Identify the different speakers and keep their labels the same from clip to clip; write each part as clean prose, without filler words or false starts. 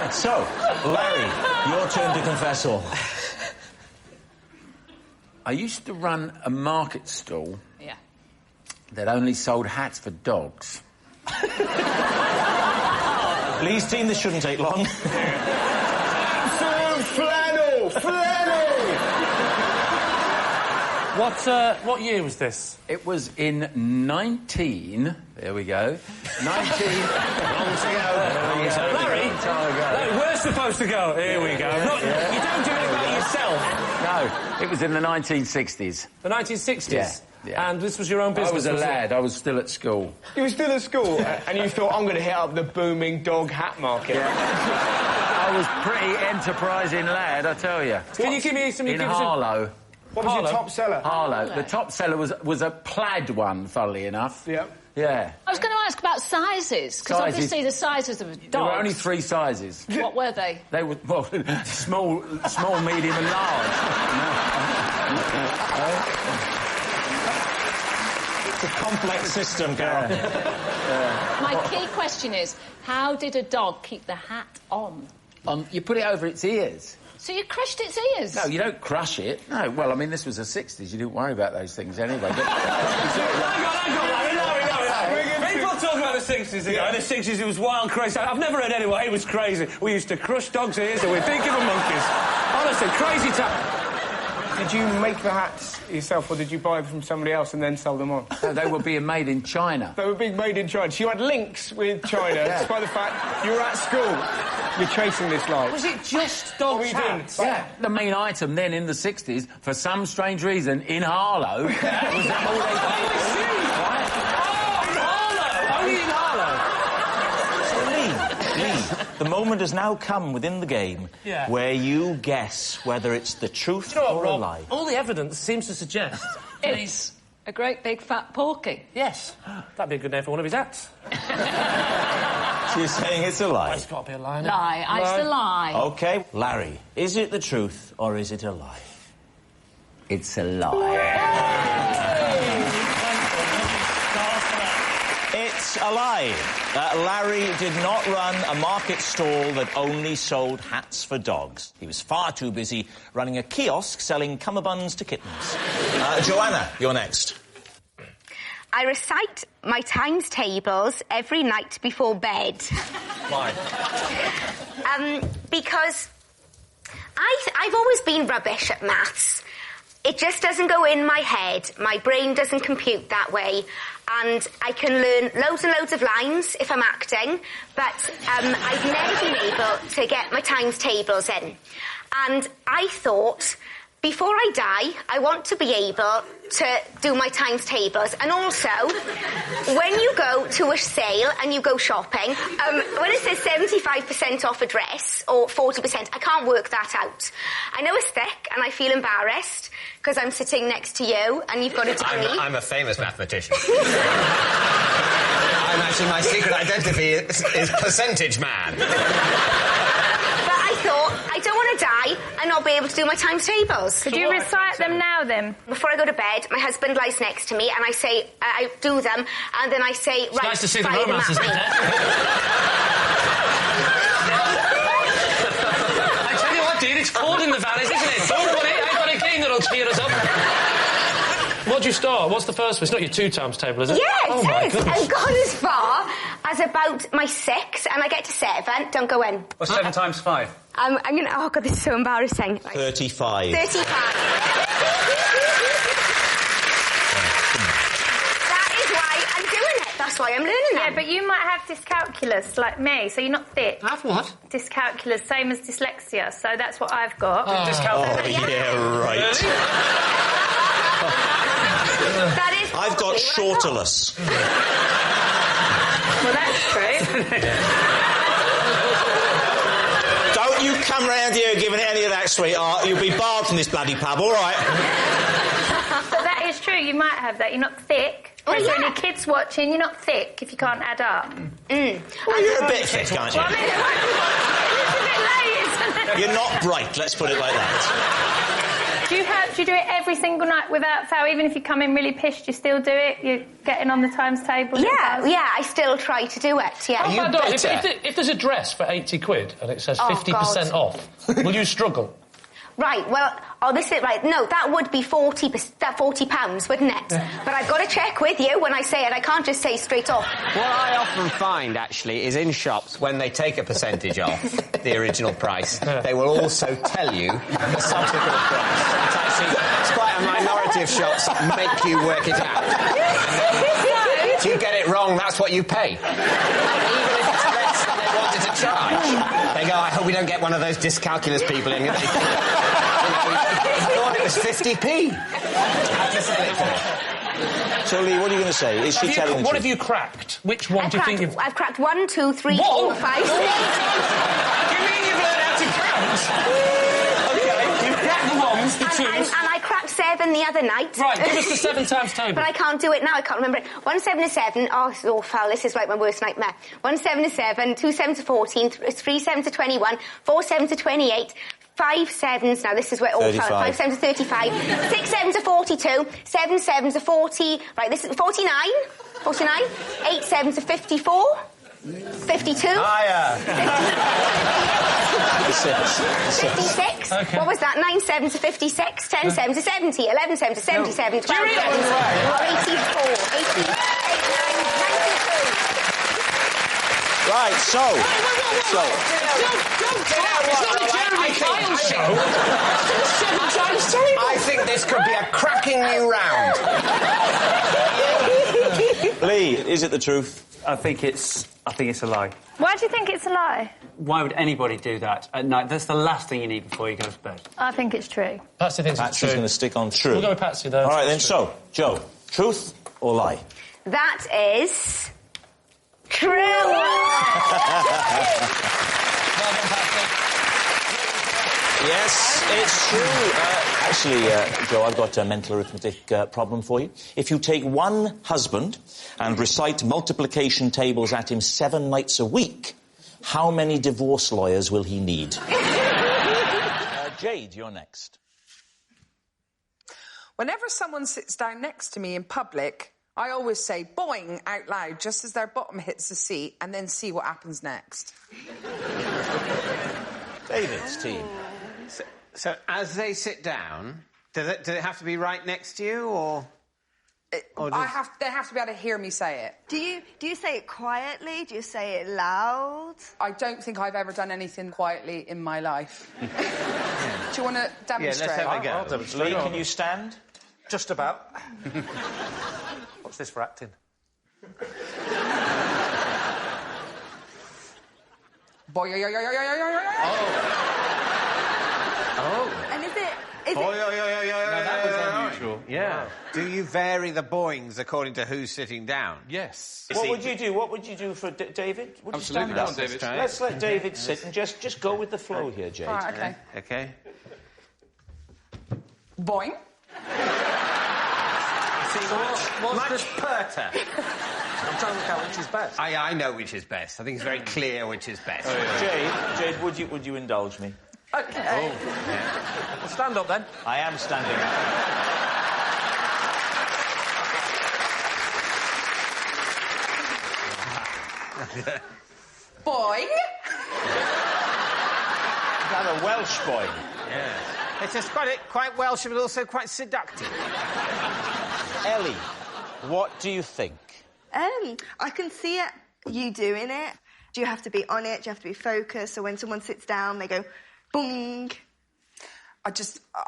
Speaker 1: Right, so, Larry, your turn to confess all.
Speaker 2: I used to run a market stall that only sold hats for dogs.
Speaker 1: Please, team, this shouldn't take long.
Speaker 3: Flannel!
Speaker 4: What year was this?
Speaker 2: It was in 19... There we go. 19...
Speaker 4: Larry, we're supposed to go. Here we go. You don't do it about yourself.
Speaker 2: No, it was in the 1960s.
Speaker 4: The 1960s?
Speaker 2: Yeah.
Speaker 4: And this was your own business?
Speaker 2: I was a lad. I was still at school.
Speaker 3: You were still at school, and you thought, I'm going to hit up the booming dog hat market.
Speaker 2: Yeah. I was pretty enterprising lad, I tell you.
Speaker 4: Can you give me some...
Speaker 2: In Harlow.
Speaker 3: What was your top seller?
Speaker 2: Harlow. The top seller was a plaid one, funnily enough.
Speaker 3: Yeah.
Speaker 2: Yeah.
Speaker 5: I was going to ask about sizes, because obviously the sizes of dogs...
Speaker 2: There were only 3 sizes.
Speaker 5: What were they?
Speaker 2: They were, well, small, medium and large.
Speaker 1: It's a complex system, Carol.
Speaker 5: My key question is, how did a dog keep the hat on?
Speaker 2: You put it over its ears.
Speaker 5: So you crushed its ears?
Speaker 2: No, you don't crush it. No, well, I mean, this was the 60s. You didn't worry about those things anyway. But...
Speaker 4: People talk about the 60s ago. In the 60s, it was wild, crazy. I've never heard anyone. It was crazy. We used to crush dogs' ears and we'd think of the monkeys. Honestly, crazy time.
Speaker 3: Did you make the hats yourself, or did you buy them from somebody else and then sell them on?
Speaker 2: No, they were being made in China.
Speaker 3: They were being made in China. So you had links with China, despite the fact you were at school. You're chasing this life.
Speaker 4: Was it just dogs' hats?
Speaker 2: Yeah. The main item then in the 60s, for some strange reason, in Harlow, was that all they
Speaker 4: Only in Harlow?
Speaker 1: Lee, the moment has now come within the game where you guess whether it's the truth or a lie.
Speaker 4: All the evidence seems to suggest
Speaker 5: It's a great big fat porky.
Speaker 4: Yes. That'd be a good name for one of his hats.
Speaker 1: So you're saying it's a lie?
Speaker 4: It's got to be a lie.
Speaker 5: Lie. It's a lie.
Speaker 1: OK. Larry, is it the truth or is it a lie?
Speaker 2: It's a lie.
Speaker 1: It's a lie. Larry did not run a market stall that only sold hats for dogs. He was far too busy running a kiosk selling cummerbunds to kittens. Joanna, you're next.
Speaker 6: I recite my times tables every night before bed.
Speaker 1: Why?
Speaker 6: Because I've always been rubbish at maths. It just doesn't go in my head. My brain doesn't compute that way. And I can learn loads and loads of lines if I'm acting, but I've never been able to get my times tables in. And I thought, before I die, I want to be able to do my times tables. And also, when you go to a sale and you go shopping, when it says 75% off a dress or 40%, I can't work that out. I know it's thick and I feel embarrassed because I'm sitting next to you and you've got a degree.
Speaker 7: I'm a famous mathematician. I'm actually, my secret identity is percentage man.
Speaker 6: I thought, I don't want to die and not be able to do my times tables.
Speaker 8: Could you recite them now, then?
Speaker 6: Before I go to bed, my husband lies next to me and I say, I do them, and then I say,
Speaker 4: it's
Speaker 6: right,
Speaker 4: nice to see the
Speaker 6: fire them
Speaker 4: romance,
Speaker 6: at
Speaker 4: isn't
Speaker 6: me.
Speaker 4: it? I tell you what, dear, it's cold in the valleys, isn't it? Don't worry, I've got a king that'll cheer us up. What'd you start? What's the first one? It's not your 2 times table, is it?
Speaker 6: Yeah,
Speaker 4: oh
Speaker 6: it
Speaker 4: my
Speaker 6: is.
Speaker 4: goodness.
Speaker 6: I've gone as far as about my 6, and I get to 7. Don't go in.
Speaker 7: What's 7 times 5?
Speaker 6: I'm going to... Oh, God, this is so embarrassing.
Speaker 1: 35.
Speaker 6: 35. That is why I'm doing it. That's why I'm learning them.
Speaker 8: Yeah, but you might have dyscalculia, like me, so you're not thick.
Speaker 4: Have what?
Speaker 8: Dyscalculia, same as dyslexia, so that's what I've got.
Speaker 1: Oh, yeah, right.
Speaker 6: That is
Speaker 1: I've got shorterless.
Speaker 8: Well, that's true.
Speaker 1: Don't you come round here giving any of that, sweetheart. You'll be barred from this bloody pub, all right?
Speaker 8: But that is true, you might have that. You're not thick.
Speaker 6: Oh,
Speaker 8: If there are
Speaker 6: yeah.
Speaker 8: any kids watching, you're not thick if you can't add up.
Speaker 1: Well, you're a bit thick, aren't you?
Speaker 8: Well, I mean, it's a bit late, isn't it?
Speaker 1: You're not bright, let's put it like that.
Speaker 8: Do you do it every single night without fail? Even if you come in really pissed, you still do it? You're getting on the times table?
Speaker 6: Yeah, I still try to do it, yeah.
Speaker 4: How bad if there's a dress for 80 quid and it says 50% off, will you struggle?
Speaker 6: Right, well, this is right. No, that would be £40, wouldn't it? But I've got to check with you when I say it. I can't just say straight off.
Speaker 7: What I often find, actually, is in shops, when they take a percentage off the original price, they will also tell you the subsequent price. It's quite a minority of shops make you work it out. If you get it wrong, that's what you pay. Even if it's less than they wanted to charge. They go, I hope we don't get one of those dyscalculus people in. I thought it was 50p.
Speaker 1: So, Lee, what are you going to say? Is she telling the truth?
Speaker 4: What have you cracked? Which one do you think you've...
Speaker 6: I've cracked 1, 2, 3, 4, 5, 6.
Speaker 4: You mean you've learned how to count? OK, you cracked the ones, the twos...
Speaker 6: And I cracked 7 the other night.
Speaker 4: Right, give us the 7 times table.
Speaker 6: But I can't do it now, I can't remember it. 1 7 is 7. Oh, foul, this is like my worst nightmare. 1 7 is 7, 2 7s are 14, 3 7s are 21, 4 7s are 28, 5 7s, now this is where it all fell. 5 7s are 35, 6 7s are 42, 7 7s are 40, right, this is 49, 8 7s are 54, 52.
Speaker 7: Higher.
Speaker 6: 56. Okay. What was that? 9 7s are 56, 10 7s are 70, 11 7s are 77, 12 7s are 84, 88, 92.
Speaker 1: Right, so...
Speaker 7: I think this could be a cracking new round.
Speaker 1: Lee, is it the truth?
Speaker 9: I think it's a lie.
Speaker 8: Why do you think it's a lie?
Speaker 9: Why would anybody do that at night? That's the last thing you need before you go to bed.
Speaker 8: I think it's true.
Speaker 4: Patsy thinks it's true.
Speaker 1: Patsy's going to stick on true.
Speaker 4: We'll go with Patsy, though.
Speaker 1: All right, then, so, Joe, truth or lie?
Speaker 6: That is... true!
Speaker 1: Yes, it's true. Actually, Joe, I've got a mental arithmetic problem for you. If you take one husband and recite multiplication tables at him 7 nights a week, how many divorce lawyers will he need? Jade, you're next.
Speaker 10: Whenever someone sits down next to me in public, I always say boing out loud just as their bottom hits the seat and then see what happens next.
Speaker 1: David's team.
Speaker 7: So as they sit down, does it have to be right next to you, or
Speaker 10: they have to be able to hear me say it.
Speaker 11: Do you say it quietly? Do you say it loud?
Speaker 10: I don't think I've ever done anything quietly in my life. Do you want to demonstrate?
Speaker 7: Yeah, let's have a go.
Speaker 1: Lee, can you stand?
Speaker 9: Just about. What's this for acting?
Speaker 10: Boy,
Speaker 11: Oh. And is it...
Speaker 7: No, that was unusual. Yeah. Wow. Do you vary the boings according to who's sitting down?
Speaker 9: Yes.
Speaker 1: What would you do? What would you do for David? Would
Speaker 9: Absolutely.
Speaker 1: You stand up?
Speaker 9: David.
Speaker 1: Let's let David sit and just go with the flow here, Jade.
Speaker 10: Right, OK.
Speaker 7: OK.
Speaker 10: Boing.
Speaker 7: Much perter.
Speaker 9: I'm trying to work out which is best.
Speaker 7: I know which is best. I think it's very clear which is best.
Speaker 1: Oh, yeah. Jade, would you indulge me?
Speaker 10: OK.
Speaker 7: Oh, yeah.
Speaker 9: Well, stand up, then.
Speaker 1: I am standing up.
Speaker 10: Boing.
Speaker 1: Is that a Welsh boing?
Speaker 7: Yes. It's just quite Welsh, but also quite seductive.
Speaker 1: Ellie, what do you think?
Speaker 11: I can see it, you doing it. Do you have to be on it? Do you have to be focused? So when someone sits down, they go, boing.
Speaker 10: I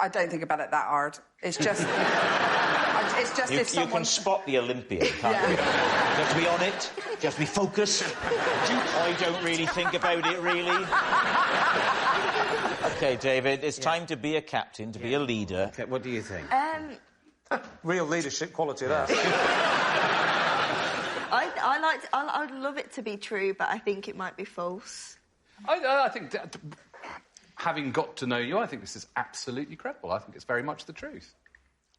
Speaker 10: don't think about it that hard. It's just... it's just if someone...
Speaker 1: You can spot the Olympian, can't you? You have to be on it. You have to be focused. I don't really think about it, really. OK, David, it's time to be a captain, to be a leader.
Speaker 7: Okay, what do you think?
Speaker 9: Real leadership quality, that.
Speaker 11: I'd love it to be true, but I think it might be false.
Speaker 12: I think, having got to know you, I think this is absolutely credible. I think it's very much the truth.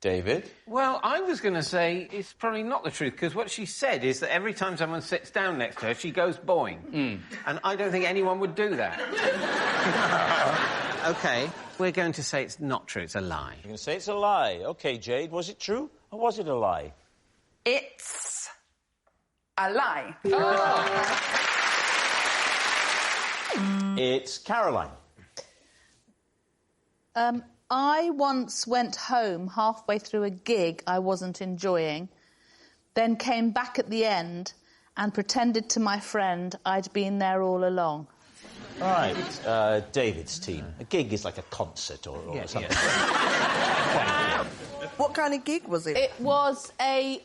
Speaker 1: David?
Speaker 7: Well, I was going to say it's probably not the truth, because what she said is that every time someone sits down next to her, she goes boing. And I don't think anyone would do that. OK, we're going to say it's not true, it's a lie.
Speaker 1: You're going to say it's a lie. OK, Jade, was it true or was it a lie?
Speaker 10: It's a lie.
Speaker 1: It's Caroline.
Speaker 13: I once went home halfway through a gig I wasn't enjoying, then came back at the end and pretended to my friend I'd been there all along.
Speaker 1: All right, David's team. A gig is like a concert or something.
Speaker 11: Yeah. What kind of gig was it?
Speaker 13: It was a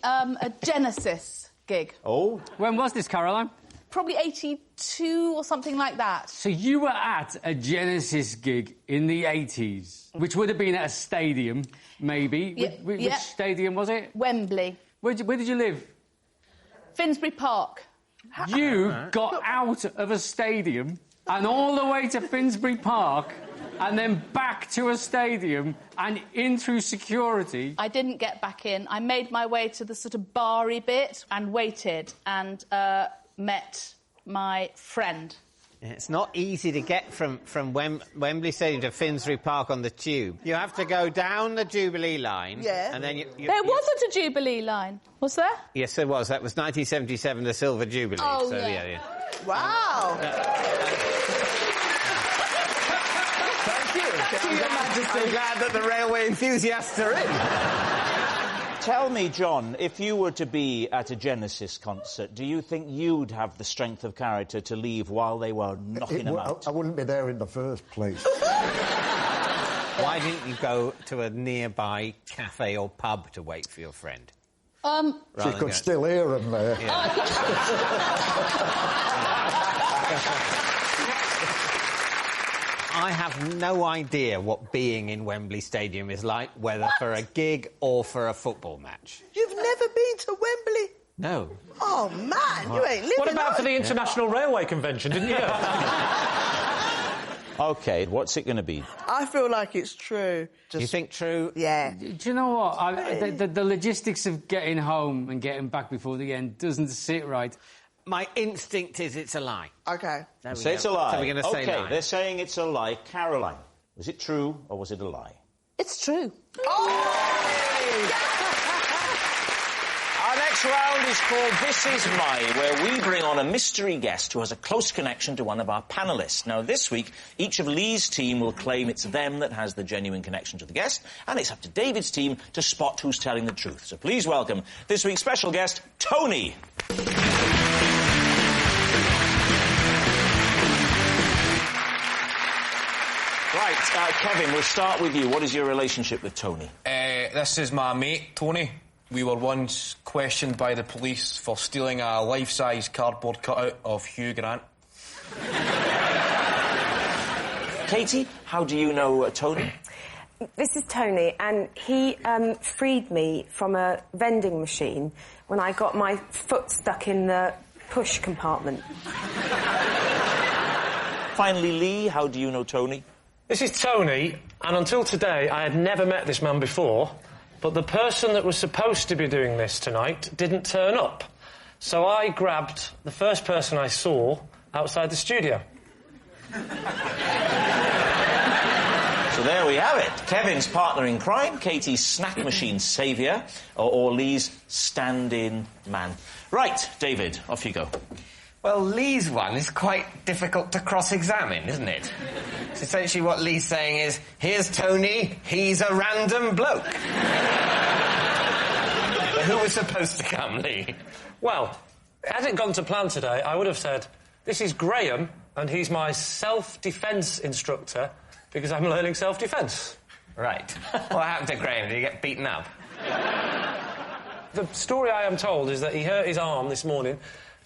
Speaker 13: Genesis gig.
Speaker 1: Oh?
Speaker 9: When was this, Caroline?
Speaker 13: Probably 82 or something like that.
Speaker 9: So you were at a Genesis gig in the 80s, which would have been at a stadium, maybe.
Speaker 13: Yeah,
Speaker 9: Which stadium was it?
Speaker 13: Wembley.
Speaker 9: Where did you live?
Speaker 13: Finsbury Park.
Speaker 9: You got out of a stadium and all the way to Finsbury Park and then back to a stadium and in through security.
Speaker 13: I didn't get back in. I made my way to the sort of bar-y bit and waited and met my friend.
Speaker 7: It's not easy to get from Wembley Stadium to Finsbury Park on the tube. You have to go down the Jubilee line.
Speaker 13: Yeah.
Speaker 7: And then
Speaker 13: There wasn't a Jubilee line, was there?
Speaker 7: Yes, there was. That was 1977, the Silver Jubilee.
Speaker 13: Oh,
Speaker 7: so,
Speaker 13: yeah.
Speaker 11: Wow.
Speaker 7: Thank you. I'm so glad that the railway enthusiasts are in.
Speaker 1: Tell me, John, if you were to be at a Genesis concert, do you think you'd have the strength of character to leave while they were knocking them out?
Speaker 14: I wouldn't be there in the first place.
Speaker 7: Why didn't you go to a nearby cafe or pub to wait for your friend?
Speaker 14: She could still hear him there.
Speaker 7: Yeah. I have no idea what being in Wembley Stadium is like, whether for a gig or for a football match.
Speaker 11: You've never been to Wembley?
Speaker 7: No.
Speaker 11: Oh, man, you ain't living.
Speaker 4: What about for the International Railway Convention, didn't you?
Speaker 1: OK, what's it going to be?
Speaker 11: I feel like it's true.
Speaker 7: You think true?
Speaker 11: Yeah.
Speaker 9: Do you know what? The logistics of getting home and getting back before the end doesn't sit right.
Speaker 7: My instinct is it's a lie.
Speaker 11: OK.
Speaker 1: Say it's a lie.
Speaker 7: So we're going to say lie.
Speaker 1: They're saying it's a lie. Caroline, was it true or was it a lie?
Speaker 13: It's true.
Speaker 1: Our next round is called This Is My, where we bring on a mystery guest who has a close connection to one of our panellists. Now, this week, each of Lee's team will claim it's them that has the genuine connection to the guest, and it's up to David's team to spot who's telling the truth. So please welcome this week's special guest, Tony. Right, Kevin, we'll start with you. What is your relationship with Tony?
Speaker 15: This is my mate, Tony. We were once questioned by the police for stealing a life-size cardboard cutout of Hugh Grant.
Speaker 1: Katie, how do you know Tony?
Speaker 16: This is Tony, and he freed me from a vending machine when I got my foot stuck in the push compartment.
Speaker 1: Finally, Lee, how do you know Tony?
Speaker 4: This is Tony, and until today, I had never met this man before, but the person that was supposed to be doing this tonight didn't turn up. So I grabbed the first person I saw outside the studio.
Speaker 1: So there we have it. Kevin's partner in crime, Katie's snack machine saviour, or Lee's stand-in man. Right, David, off you go.
Speaker 7: Well, Lee's one is quite difficult to cross-examine, isn't it? So essentially what Lee's saying is, here's Tony, he's a random bloke. But who was supposed to come, Lee?
Speaker 4: Well, had it gone to plan today, I would have said, this is Graham, and he's my self-defence instructor, because I'm learning self-defence.
Speaker 7: Right. What happened to Graham? Did he get beaten up?
Speaker 4: The story I am told is that he hurt his arm this morning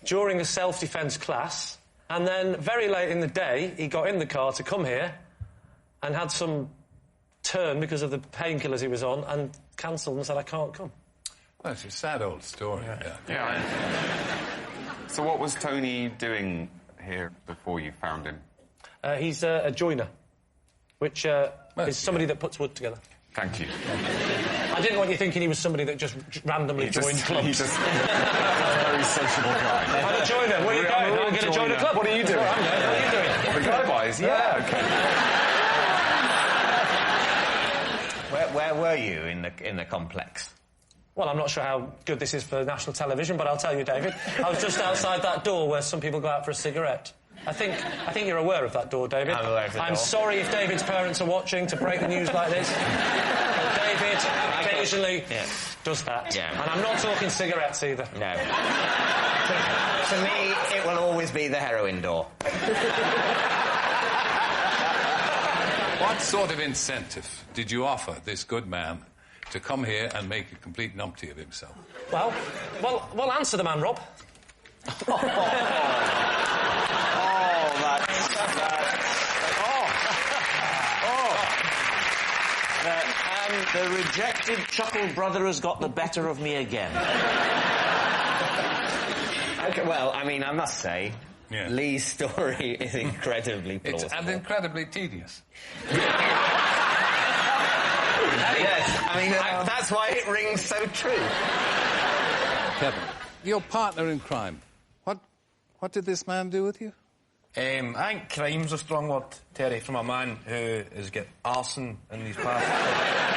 Speaker 4: during a self-defence class, and then very late in the day, he got in the car to come here and had some turn because of the painkillers he was on and cancelled and said, I can't come.
Speaker 12: Well, it's a sad old story.
Speaker 17: Yeah. So what was Tony doing here before you found him?
Speaker 4: He's a joiner, which is somebody that puts wood together.
Speaker 17: Thank you.
Speaker 4: I didn't want you thinking he was somebody that just randomly joined clubs.
Speaker 17: He's just a very sociable guy.
Speaker 4: I'm a joiner. Where are you going? I'm going to join a club.
Speaker 17: What are you doing?
Speaker 4: What are you doing?
Speaker 17: The guy buys? Yeah, OK.
Speaker 7: Where were you in the complex?
Speaker 4: Well, I'm not sure how good this is for national television, but I'll tell you, David. I was just outside that door where some people go out for a cigarette. I think you're aware of that door, David.
Speaker 7: I'm aware of the door.
Speaker 4: I'm sorry if David's parents are watching to break the news like this. But David occasionally does that.
Speaker 7: Yeah.
Speaker 4: And I'm not talking cigarettes either.
Speaker 7: No. To me, it will always be the heroin door.
Speaker 12: What sort of incentive did you offer this good man to come here and make a complete numpty of himself?
Speaker 4: Well, answer the man, Rob.
Speaker 1: The rejected chuckle brother has got the better of me again.
Speaker 7: Okay, well, I mean, I must say, Lee's story is incredibly plausible.
Speaker 12: And incredibly tedious.
Speaker 7: Yes, I mean, that's why it rings so true.
Speaker 12: Kevin, your partner in crime, what did this man do with you?
Speaker 15: I think crime's a strong word, Terry, from a man who has got arson in his past.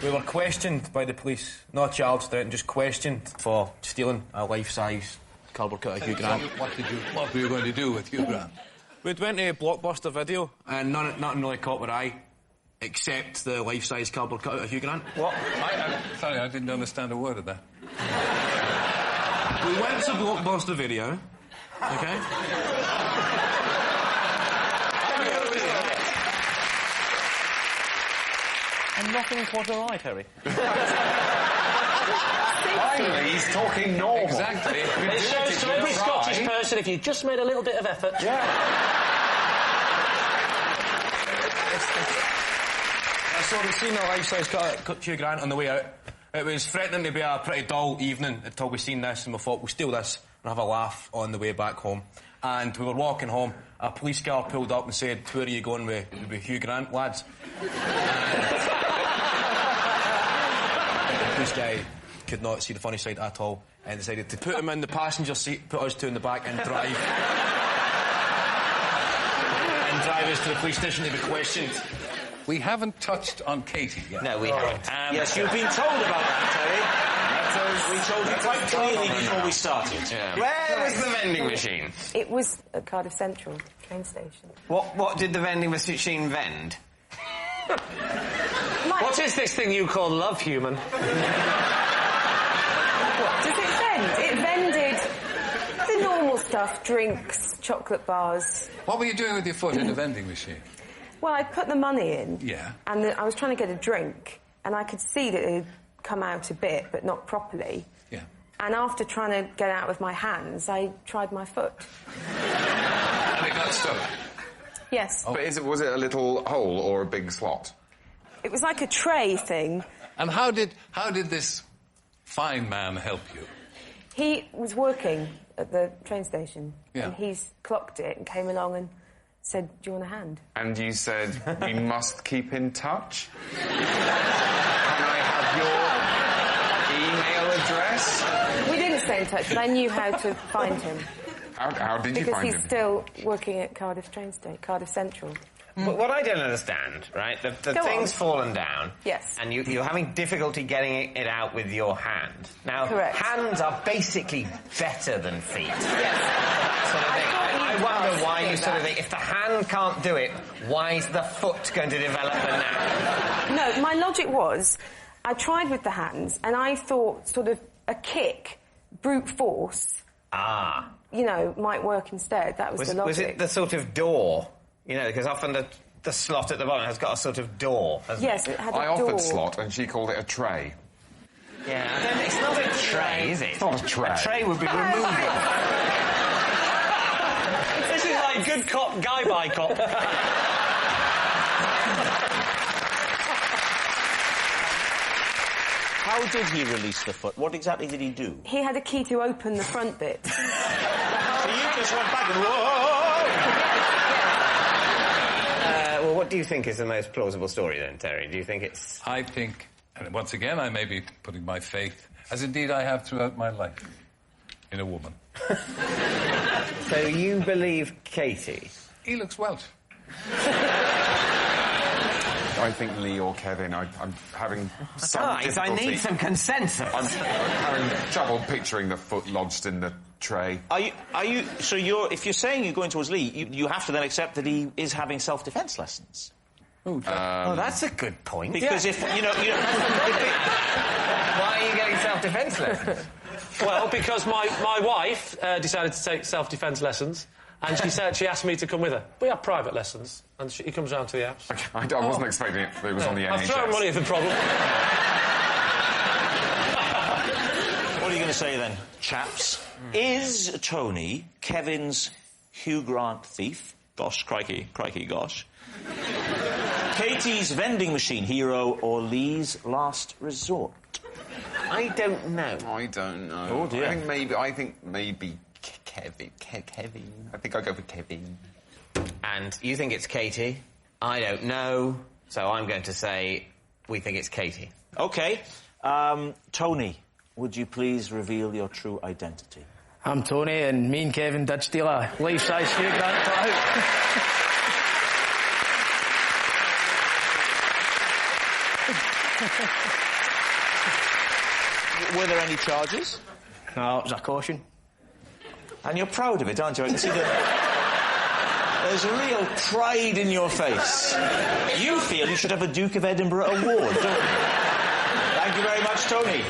Speaker 15: We were questioned by the police, not charged, just questioned for stealing a life-size cardboard cutout of Hugh Grant.
Speaker 12: What were you going to do with Hugh Grant?
Speaker 15: We'd went to Blockbuster Video, and nothing really caught our eye, except the life-size cardboard cutout of Hugh Grant.
Speaker 12: What? Sorry, I didn't understand a word of that.
Speaker 15: We went to Blockbuster Video, okay? And nothing caught our eye, Terry.
Speaker 17: Finally, he's talking normal.
Speaker 12: Exactly.
Speaker 4: It shows to every Scottish person if you just made a little bit of effort.
Speaker 15: Yeah. So we've seen a life-size cut Hugh Grant on the way out. It was threatening to be a pretty dull evening until we seen this, and we thought we'll steal this and have a laugh on the way back home. And we were walking home, a police car pulled up and said, "Where are you going with Hugh Grant, lads?" The police guy could not see the funny side at all and decided to put him in the passenger seat, put us two in the back and drive us to the police station to be questioned.
Speaker 12: We haven't touched on Katie yet.
Speaker 7: No, we haven't.
Speaker 1: Yes, you've been told about that, Terry. We told you quite clearly before we started.
Speaker 7: Yeah. Where was the vending machine?
Speaker 16: It was at Cardiff Central train station.
Speaker 7: What did the vending machine vend?
Speaker 4: What is this thing you call love, human?
Speaker 16: What does it vend? It vended the normal stuff, drinks, chocolate bars.
Speaker 12: What were you doing with your foot in the vending machine?
Speaker 16: Well, I put the money in.
Speaker 12: Yeah.
Speaker 16: And I was trying to get a drink, and I could see that it had come out a bit, but not properly.
Speaker 12: Yeah.
Speaker 16: And after trying to get out with my hands, I tried my foot.
Speaker 12: And it got stuck?
Speaker 16: Yes.
Speaker 17: But was it a little hole or a big slot?
Speaker 16: It was like a tray thing.
Speaker 12: And how did this fine man help you?
Speaker 16: He was working at the train station,
Speaker 12: Yeah.
Speaker 16: and he's clocked it and came along and said, "Do you want a hand?"
Speaker 17: And you said, "We must keep in touch? Can I have your email address?"
Speaker 16: We didn't stay in touch, but I knew how to find him.
Speaker 17: How did you
Speaker 16: because
Speaker 17: find
Speaker 16: he's
Speaker 17: him?
Speaker 16: still working at Cardiff Central.
Speaker 7: But what I don't understand, right, the thing's fallen down.
Speaker 16: Yes.
Speaker 7: And you're having difficulty getting it out with your hand. Now,
Speaker 16: Correct.
Speaker 7: hands are basically better than feet.
Speaker 16: Yes.
Speaker 7: That sort of thing. I wonder why you
Speaker 16: do
Speaker 7: sort of
Speaker 16: that.
Speaker 7: think, if the hand can't do it, why is the foot going to develop the knack?
Speaker 16: No, my logic was, I tried with the hands, and I thought sort of a kick, brute force, might work instead. That was the logic.
Speaker 7: Was it the sort of door? You know, because often the slot at the bottom has got a sort of door, hasn't
Speaker 16: Yes, it had a
Speaker 17: I
Speaker 16: door.
Speaker 17: offered slot and she called it a tray.
Speaker 7: Yeah, it's not a tray, is it?
Speaker 17: It's not a tray.
Speaker 7: A tray would be removable.
Speaker 4: This is like good cop, guy by cop.
Speaker 1: How did he release the foot? What exactly did he do?
Speaker 16: He had a key to open the front bit.
Speaker 1: So you just went back and whoa!
Speaker 7: Well, what do you think is the most plausible story then, Terry? Do you think it's...
Speaker 12: I think, and once again, I may be putting my faith, as indeed I have throughout my life, in a woman.
Speaker 7: So you believe Katie?
Speaker 12: He looks Welsh.
Speaker 17: I think Lee or Kevin. I'm having some
Speaker 7: Guys, I
Speaker 17: difficulty.
Speaker 7: need some consensus.
Speaker 17: I'm having trouble picturing the foot lodged in the tray.
Speaker 1: So if you're saying you're going towards Lee, you have to then accept that he is having self-defence lessons.
Speaker 7: Oh, that's a good point.
Speaker 1: Because if, you know...
Speaker 7: Why are you getting self-defence lessons?
Speaker 4: Well, because my wife decided to take self-defence lessons, and she asked me to come with her. We have private lessons, and he comes round to the house.
Speaker 17: Okay, I wasn't expecting it. It was on the NHS.
Speaker 4: I've thrown money at the problem.
Speaker 1: What are you going to say then, chaps? Is Tony Kevin's Hugh Grant thief? Gosh, crikey, gosh. Katie's vending machine hero or Lee's last resort?
Speaker 7: I don't know.
Speaker 17: I don't know.
Speaker 1: Oh, dear.
Speaker 17: I think maybe Kevin. I think I'll go for Kevin.
Speaker 7: And you think it's Katie? I don't know. So I'm going to say we think it's Katie.
Speaker 1: OK. Tony, would you please reveal your true identity?
Speaker 18: I'm Tony, and me and Kevin did steal a life-size Hugh Grant cutout.
Speaker 1: Were there any charges?
Speaker 18: No, it was a caution.
Speaker 1: And you're proud of it, aren't you? I can see that there's a real pride in your face. You feel you should have a Duke of Edinburgh award, don't you? Thank you very much, Tony.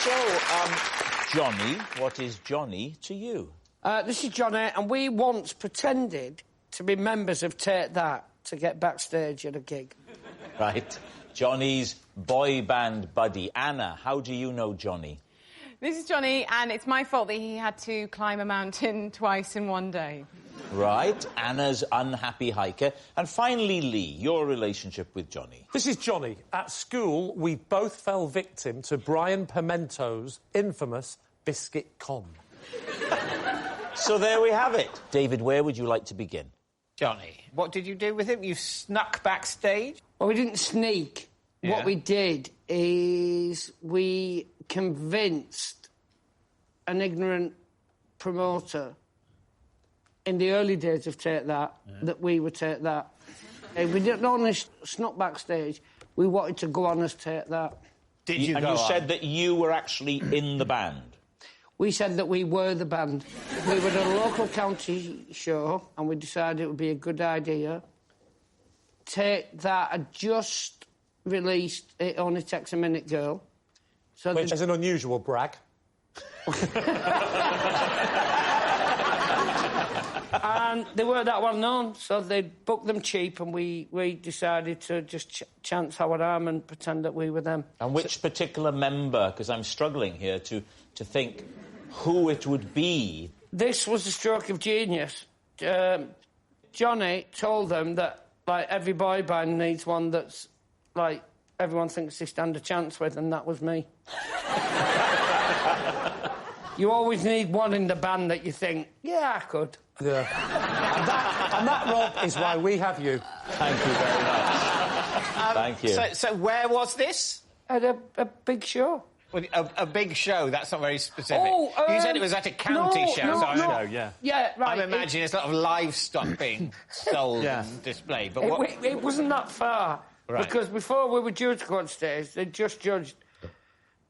Speaker 1: So, Johnny, what is Johnny to you?
Speaker 19: This is Johnny, and we once pretended to be members of Take That to get backstage at a gig.
Speaker 1: Right. Johnny's boy band buddy. Anna, how do you know Johnny?
Speaker 20: This is Johnny, and it's my fault that he had to climb a mountain twice in one day.
Speaker 1: Right. Anna's unhappy hiker. And finally, Lee, your relationship with Johnny.
Speaker 4: This is Johnny. At school, we both fell victim to Brian Pimento's infamous Biscuit Con.
Speaker 1: So there we have it. David, where would you like to begin?
Speaker 7: Johnny, what did you do with him? You snuck backstage?
Speaker 19: Well, we didn't sneak.
Speaker 7: Yeah.
Speaker 19: What we did is we convinced an ignorant promoter in the early days of Take That that we would Take That. We didn't only snuck backstage, we wanted to go on as Take That.
Speaker 1: Did you? And you said that you were actually in the band?
Speaker 19: We said that we were the band. We were at a local county show, and we decided it would be a good idea. Take That had just released It Only Takes a Minute Girl. So
Speaker 4: which is an unusual brag.
Speaker 19: And they weren't that well known, so they booked them cheap, and we decided to just chance our arm and pretend that we were them.
Speaker 1: And which particular member, because I'm struggling here to think who it would be.
Speaker 19: This was a stroke of genius. Johnny told them that, like, every boy band needs one that's, like, everyone thinks they stand a chance with, and that was me. You always need one in the band that you think, yeah, I could.
Speaker 4: Yeah. and that, Rob, is why we have you.
Speaker 1: Thank you very much. Thank you.
Speaker 7: So where was this?
Speaker 19: At a big show.
Speaker 7: Well, a big show, that's not very specific.
Speaker 19: Oh,
Speaker 7: you said it was at a county show.
Speaker 19: Yeah, right.
Speaker 7: I'm imagining it's a lot of livestock being sold and displayed. But
Speaker 19: it wasn't that far.
Speaker 7: Right.
Speaker 19: Because before we were due to go on stage, they just judged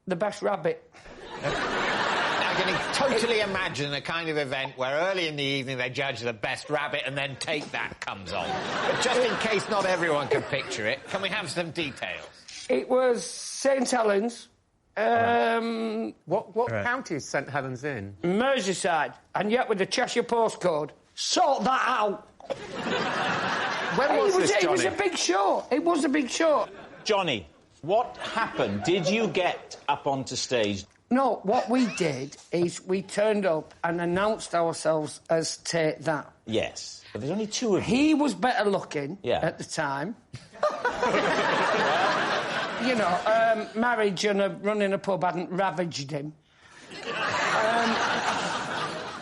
Speaker 19: the best rabbit.
Speaker 7: I can totally imagine a kind of event where early in the evening they judge the best rabbit and then Take That comes on. But just in case not everyone can picture it, can we have some details?
Speaker 19: It was St Helens.
Speaker 4: What county is St Helens in?
Speaker 19: Merseyside. And yet with the Cheshire postcode. Sort that out.
Speaker 4: When was this, Johnny?
Speaker 19: It was a big show. It was a big show.
Speaker 1: Johnny, what happened? Did you get up onto stage?
Speaker 19: No, what we did is we turned up and announced ourselves as Take That.
Speaker 1: Yes, but there's only two of you.
Speaker 19: He was better looking at the time. You know, marriage and running a pub hadn't ravaged him.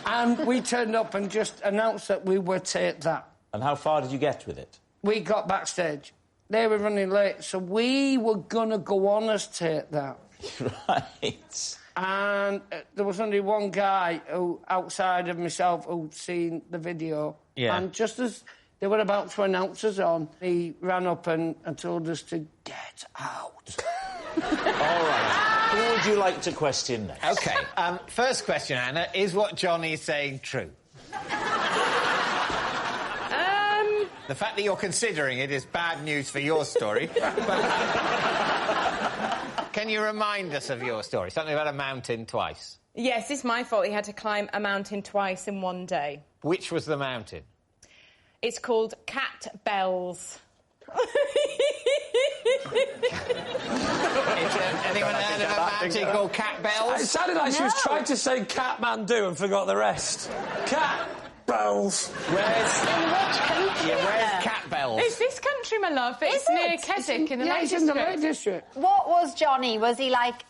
Speaker 19: And we turned up and just announced that we were Take That.
Speaker 1: And how far did you get with it?
Speaker 19: We got backstage. They were running late, so we were going to go on as Take That.
Speaker 1: Right.
Speaker 19: And there was only one guy who, outside of myself, who'd seen the video.
Speaker 7: Yeah.
Speaker 19: And just as they were about to announce us on, he ran up and told us to get out.
Speaker 1: All right. Who would you like to question next?
Speaker 7: OK. First question, Anna. Is what Johnny's saying true? The fact that you're considering it is bad news for your story. Can you remind us of your story? Something about a mountain twice.
Speaker 20: Yes, it's my fault. He had to climb a mountain twice in one day.
Speaker 7: Which was the mountain?
Speaker 20: It's called Cat Bells.
Speaker 7: Anyone heard of a mountain called Cat Bells?
Speaker 4: It sounded like she was trying to say Kathmandu and forgot the rest. Cat Bells.
Speaker 7: Where's Cat Bells?
Speaker 20: It's this country, my love. It's near Keswick in the Lake
Speaker 19: District. In the Lake District.
Speaker 21: What was Johnny? Was he like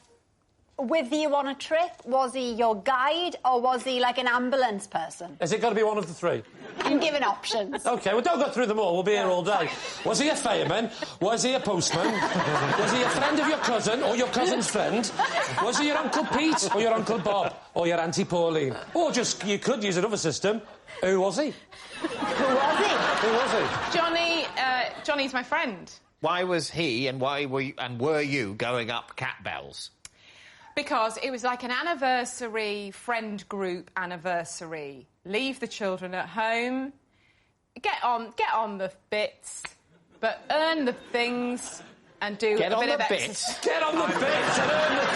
Speaker 21: with you on a trip? Was he your guide, or was he like an ambulance person?
Speaker 4: Has it got to be one of the three?
Speaker 21: I'm giving options.
Speaker 4: OK, well, don't go through them all. We'll be here all day. Was he a fireman? Was he a postman? Was he a friend of your cousin or your cousin's friend? Was he your Uncle Pete or your Uncle Bob or your Auntie Pauline? Or just, you could use another system. Who was he?
Speaker 21: Who was he?
Speaker 4: Who was he?
Speaker 20: Johnny's my friend.
Speaker 7: Why was he and were you going up Cat Bells?
Speaker 20: Because it was like an anniversary, friend group anniversary. Leave the children at home, get on the bits, but earn the things and do a bit of exercise.
Speaker 4: Get on the bits and earn the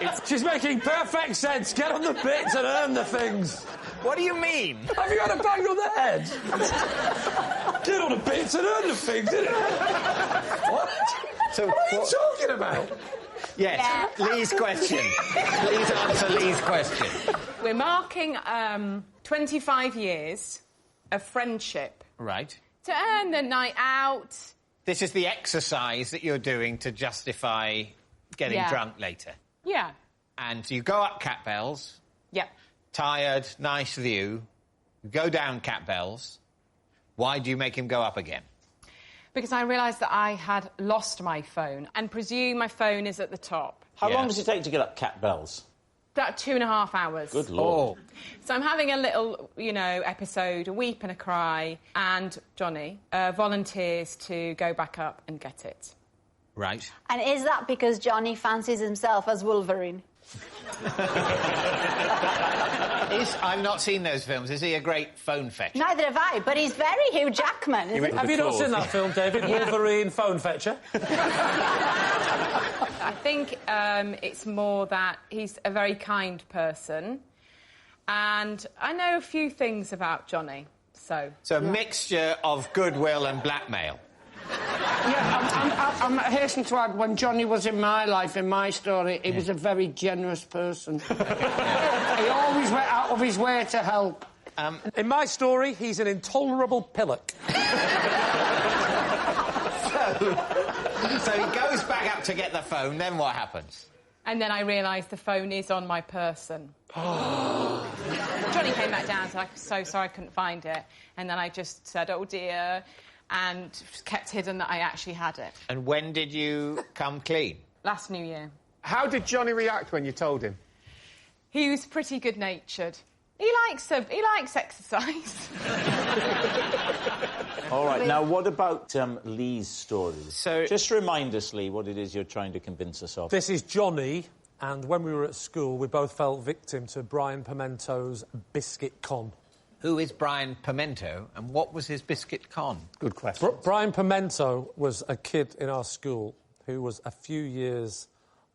Speaker 4: things. She's making perfect sense. Get on the bits and earn the things.
Speaker 7: What do you mean?
Speaker 4: Have you had a bang on the head? Get on the bits and earn the things, isn't it? What?
Speaker 7: So
Speaker 4: what are you talking about?
Speaker 7: Yes, yeah. Lee's question. Please answer Lee's question.
Speaker 20: We're marking 25 years of friendship.
Speaker 7: Right.
Speaker 20: To earn the night out.
Speaker 7: This is the exercise that you're doing to justify getting drunk later.
Speaker 20: Yeah.
Speaker 7: And you go up Cat Bells.
Speaker 20: Yep.
Speaker 7: Tired, nice view. You go down Cat Bells. Why do you make him go up again?
Speaker 20: Because I realised that I had lost my phone and presume my phone is at the top.
Speaker 1: How long does it take to get up Cat Bells?
Speaker 20: About 2.5 hours.
Speaker 1: Good Lord.
Speaker 20: So I'm having a little, episode, a weep and a cry, and Johnny volunteers to go back up and get it.
Speaker 7: Right.
Speaker 21: And is that because Johnny fancies himself as Wolverine?
Speaker 7: I've not seen those films. Is he a great phone fetcher?
Speaker 21: Neither have I, but he's very Hugh Jackman.
Speaker 4: Have you not seen that film, David? Wolverine phone fetcher?
Speaker 20: I think it's more that he's a very kind person, and I know a few things about Johnny, so...
Speaker 7: So a mixture of goodwill and blackmail.
Speaker 19: Yeah, I'm hasten to add, when Johnny was in my life, in my story, he was a very generous person. He always went out of his way to help.
Speaker 4: In my story, he's an intolerable pillock.
Speaker 7: So he goes back up to get the phone, then what happens?
Speaker 20: And then I realised the phone is on my person. Johnny came back down and said, I'm so sorry I couldn't find it. And then I just said, oh dear, and kept hidden that I actually had it.
Speaker 7: And when did you come clean?
Speaker 20: Last New Year.
Speaker 3: How did Johnny react when you told him?
Speaker 20: He was pretty good-natured. He likes exercise.
Speaker 1: All right, now what about Lee's story?
Speaker 7: So,
Speaker 1: just remind us, Lee, what it is you're trying to convince us of.
Speaker 4: This is Johnny, and when we were at school, we both fell victim to Brian Pimento's Biscuit Con.
Speaker 7: Who is Brian Pimento, and what was his Biscuit Con?
Speaker 4: Good question. Brian Pimento was a kid in our school who was a few years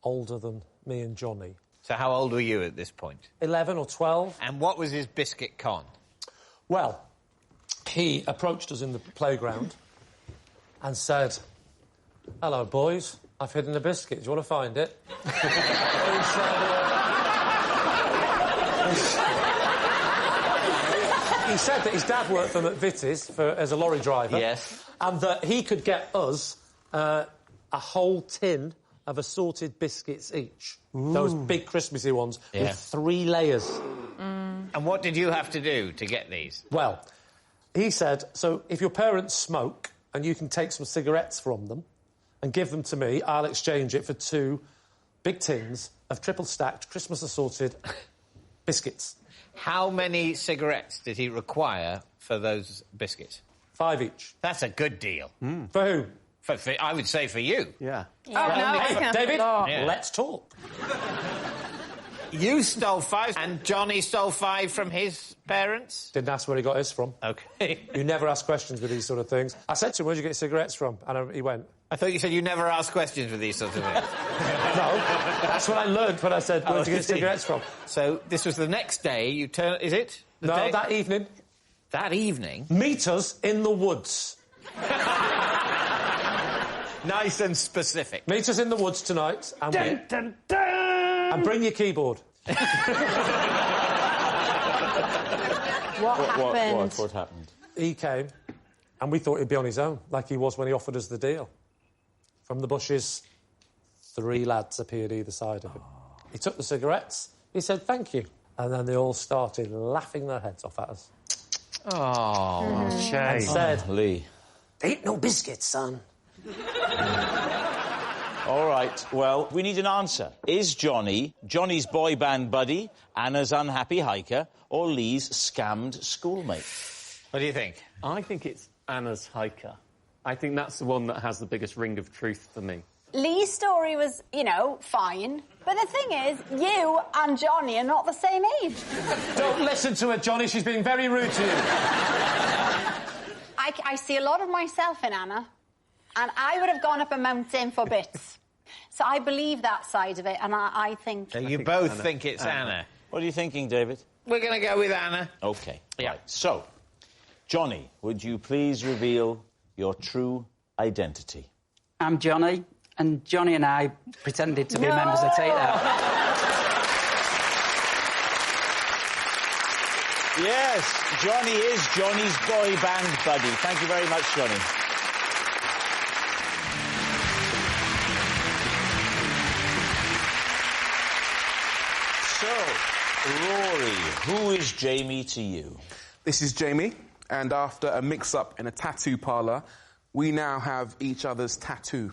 Speaker 4: older than me and Johnny.
Speaker 7: So how old were you at this point?
Speaker 4: 11 or 12.
Speaker 7: And what was his Biscuit Con?
Speaker 4: Well, he approached us in the playground and said, hello, boys, I've hidden a biscuit. Do you want to find it? He said that his dad worked for McVitie's as a lorry driver.
Speaker 7: Yes.
Speaker 4: And that he could get us a whole tin of assorted biscuits each. Ooh. Those big Christmassy ones with 3 layers.
Speaker 7: And what did you have to do to get these?
Speaker 4: Well, he said, so if your parents smoke and you can take some cigarettes from them and give them to me, I'll exchange it for 2 big tins of triple-stacked, Christmas-assorted biscuits.
Speaker 5: How many cigarettes did he require for those biscuits?
Speaker 4: 5 each.
Speaker 5: That's a good deal.
Speaker 4: For who?
Speaker 5: For, I would say for you.
Speaker 4: Yeah.
Speaker 5: David,
Speaker 4: let's talk.
Speaker 5: You stole 5 and Johnny stole 5 from his parents?
Speaker 4: Didn't ask where he got his from.
Speaker 5: OK.
Speaker 4: You never ask questions with these sort of things. I said to him, where'd you get your cigarettes from? And he went...
Speaker 5: I thought you said you never ask questions with these sorts of things.
Speaker 4: No, that's what I learned when I said, where'd you get your cigarettes from?
Speaker 5: So this was the next day, you turn... Is it?
Speaker 4: No, that evening.
Speaker 5: That evening?
Speaker 4: Meet us in the woods.
Speaker 5: Nice and specific.
Speaker 4: Meet us in the woods tonight and...
Speaker 5: Dun, dun, dun.
Speaker 4: And bring your keyboard.
Speaker 21: What happened?
Speaker 4: What happened? He came, and we thought he'd be on his own, like he was when he offered us the deal. From the bushes, 3 lads appeared either side of him. He took the cigarettes, he said thank you, and then they all started laughing their heads off at us.
Speaker 5: Oh, shame.
Speaker 4: And said,
Speaker 1: Lee.
Speaker 4: Ain't no biscuits, son.
Speaker 1: All right, well, we need an answer. Is Johnny Johnny's boy band buddy, Anna's unhappy hiker, or Lee's scammed schoolmate?
Speaker 5: What do you think?
Speaker 22: I think it's Anna's hiker. I think that's the one that has the biggest ring of truth for me.
Speaker 21: Lee's story was, you know, fine. But the thing is, you and Johnny are not the same age.
Speaker 4: Don't listen to her, Johnny. She's being very rude to you.
Speaker 21: I see a lot of myself in Anna. And I would have gone up a mountain for bits. So I believe that side of it, and I think...
Speaker 5: So you both think it's Anna.
Speaker 1: What are you thinking, David?
Speaker 5: We're going to go with Anna.
Speaker 1: OK. Yeah. Right. So, Johnny, would you please reveal your true identity?
Speaker 23: I'm Johnny, and Johnny and I pretended to be members of Takeout.
Speaker 1: Yes, Johnny is Johnny's boy band buddy. Thank you very much, Johnny. Rory, who is Jamie to you?
Speaker 24: This is Jamie, and after a mix-up in a tattoo parlour, we now have each other's tattoo.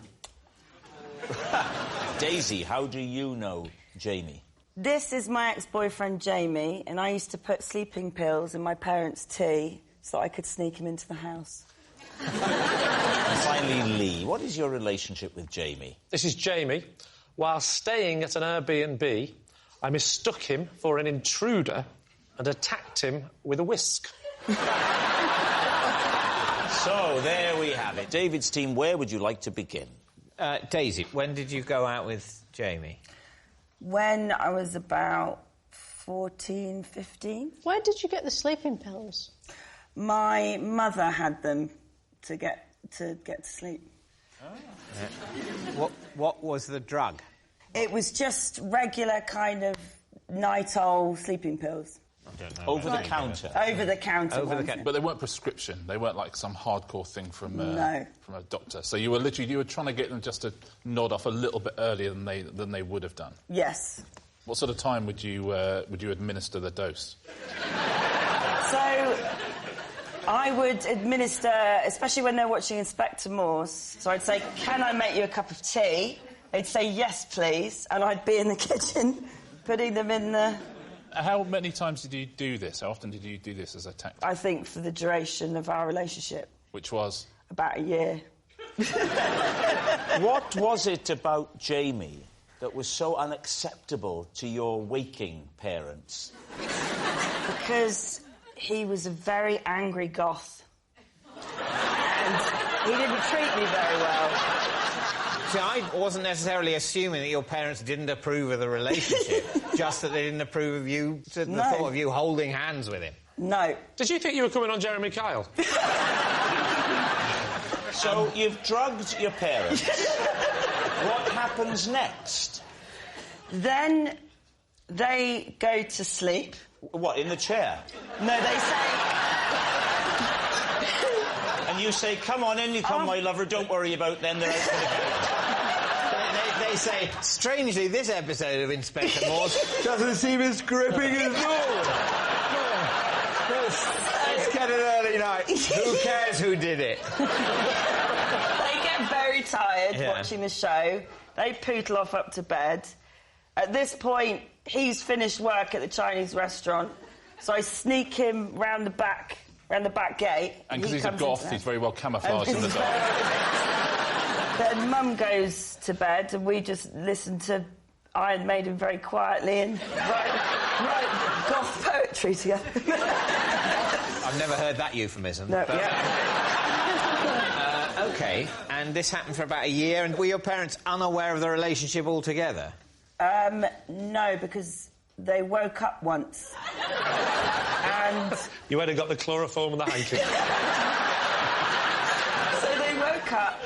Speaker 1: Daisy, how do you know Jamie?
Speaker 25: This is my ex-boyfriend, Jamie, and I used to put sleeping pills in my parents' tea so I could sneak him into the house.
Speaker 1: And finally, Lee, what is your relationship with Jamie?
Speaker 4: This is Jamie. While staying at an Airbnb, I mistook him for an intruder and attacked him with a whisk.
Speaker 1: So, there we have it. David's team, where would you like to begin?
Speaker 5: Daisy, when did you go out with Jamie?
Speaker 25: When I was about 14, 15.
Speaker 21: Where did you get the sleeping pills?
Speaker 25: My mother had them to get to sleep.
Speaker 5: What was the drug?
Speaker 25: It was just regular kind of night-old sleeping pills.
Speaker 12: I don't know.
Speaker 1: Over the counter?
Speaker 25: Over the counter ones, yeah.
Speaker 12: But they weren't prescription. They weren't like some hardcore thing from a doctor. So you were trying to get them just to nod off a little bit earlier than they would have done.
Speaker 25: Yes.
Speaker 12: What sort of time would you administer the dose?
Speaker 25: So I would administer, especially when they're watching Inspector Morse. So I'd say, "Can I make you a cup of tea?" They'd say, "Yes, please," and I'd be in the kitchen putting them in the...
Speaker 12: How many times did you do this? How often did you do this as a tactic?
Speaker 25: I think for the duration of our relationship.
Speaker 12: Which was?
Speaker 25: About a year.
Speaker 1: What was it about Jamie that was so unacceptable to your waking parents?
Speaker 25: Because he was a very angry goth. And he didn't treat me very well.
Speaker 5: See, I wasn't necessarily assuming that your parents didn't approve of the relationship, just that they didn't approve of you, the thought of you holding hands with him.
Speaker 25: No.
Speaker 4: Did you think you were coming on Jeremy Kyle?
Speaker 1: So, you've drugged your parents. What happens next?
Speaker 25: Then they go to sleep.
Speaker 1: What, in the chair?
Speaker 25: No, they say...
Speaker 1: And you say, "Come on in, you come, my lover, don't worry about them, they're out for the count."
Speaker 5: They say, strangely, this episode of Inspector Morse doesn't seem as gripping as normal. Let's get an early night. Who cares who did it?
Speaker 25: They get very tired watching the show. They poodle off up to bed. At this point, he's finished work at the Chinese restaurant, so I sneak him round the back gate.
Speaker 12: And because he's a goth, he's very well camouflaged in the dark.
Speaker 25: Then Mum goes to bed, and we just listen to Iron Maiden very quietly and write goth poetry together.
Speaker 5: I've never heard that euphemism.
Speaker 25: No.
Speaker 5: But... OK, and this happened for about a year, and were your parents unaware of the relationship altogether?
Speaker 25: No, because they woke up once. And...
Speaker 4: You hadn't got the chloroform and the hanky.
Speaker 25: So they woke up,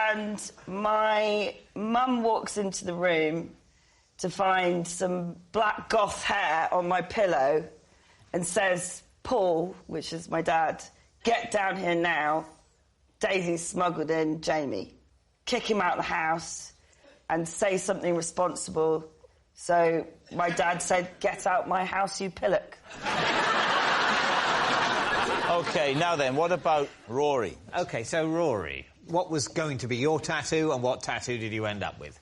Speaker 25: and my mum walks into the room to find some black goth hair on my pillow and says, "Paul," which is my dad, "get down here now. Daisy's smuggled in Jamie. Kick him out of the house and say something responsible." So my dad said, "Get out my house, you pillock."
Speaker 1: OK, now then, what about Rory?
Speaker 5: OK, so Rory, what was going to be your tattoo, and what tattoo did you end up with?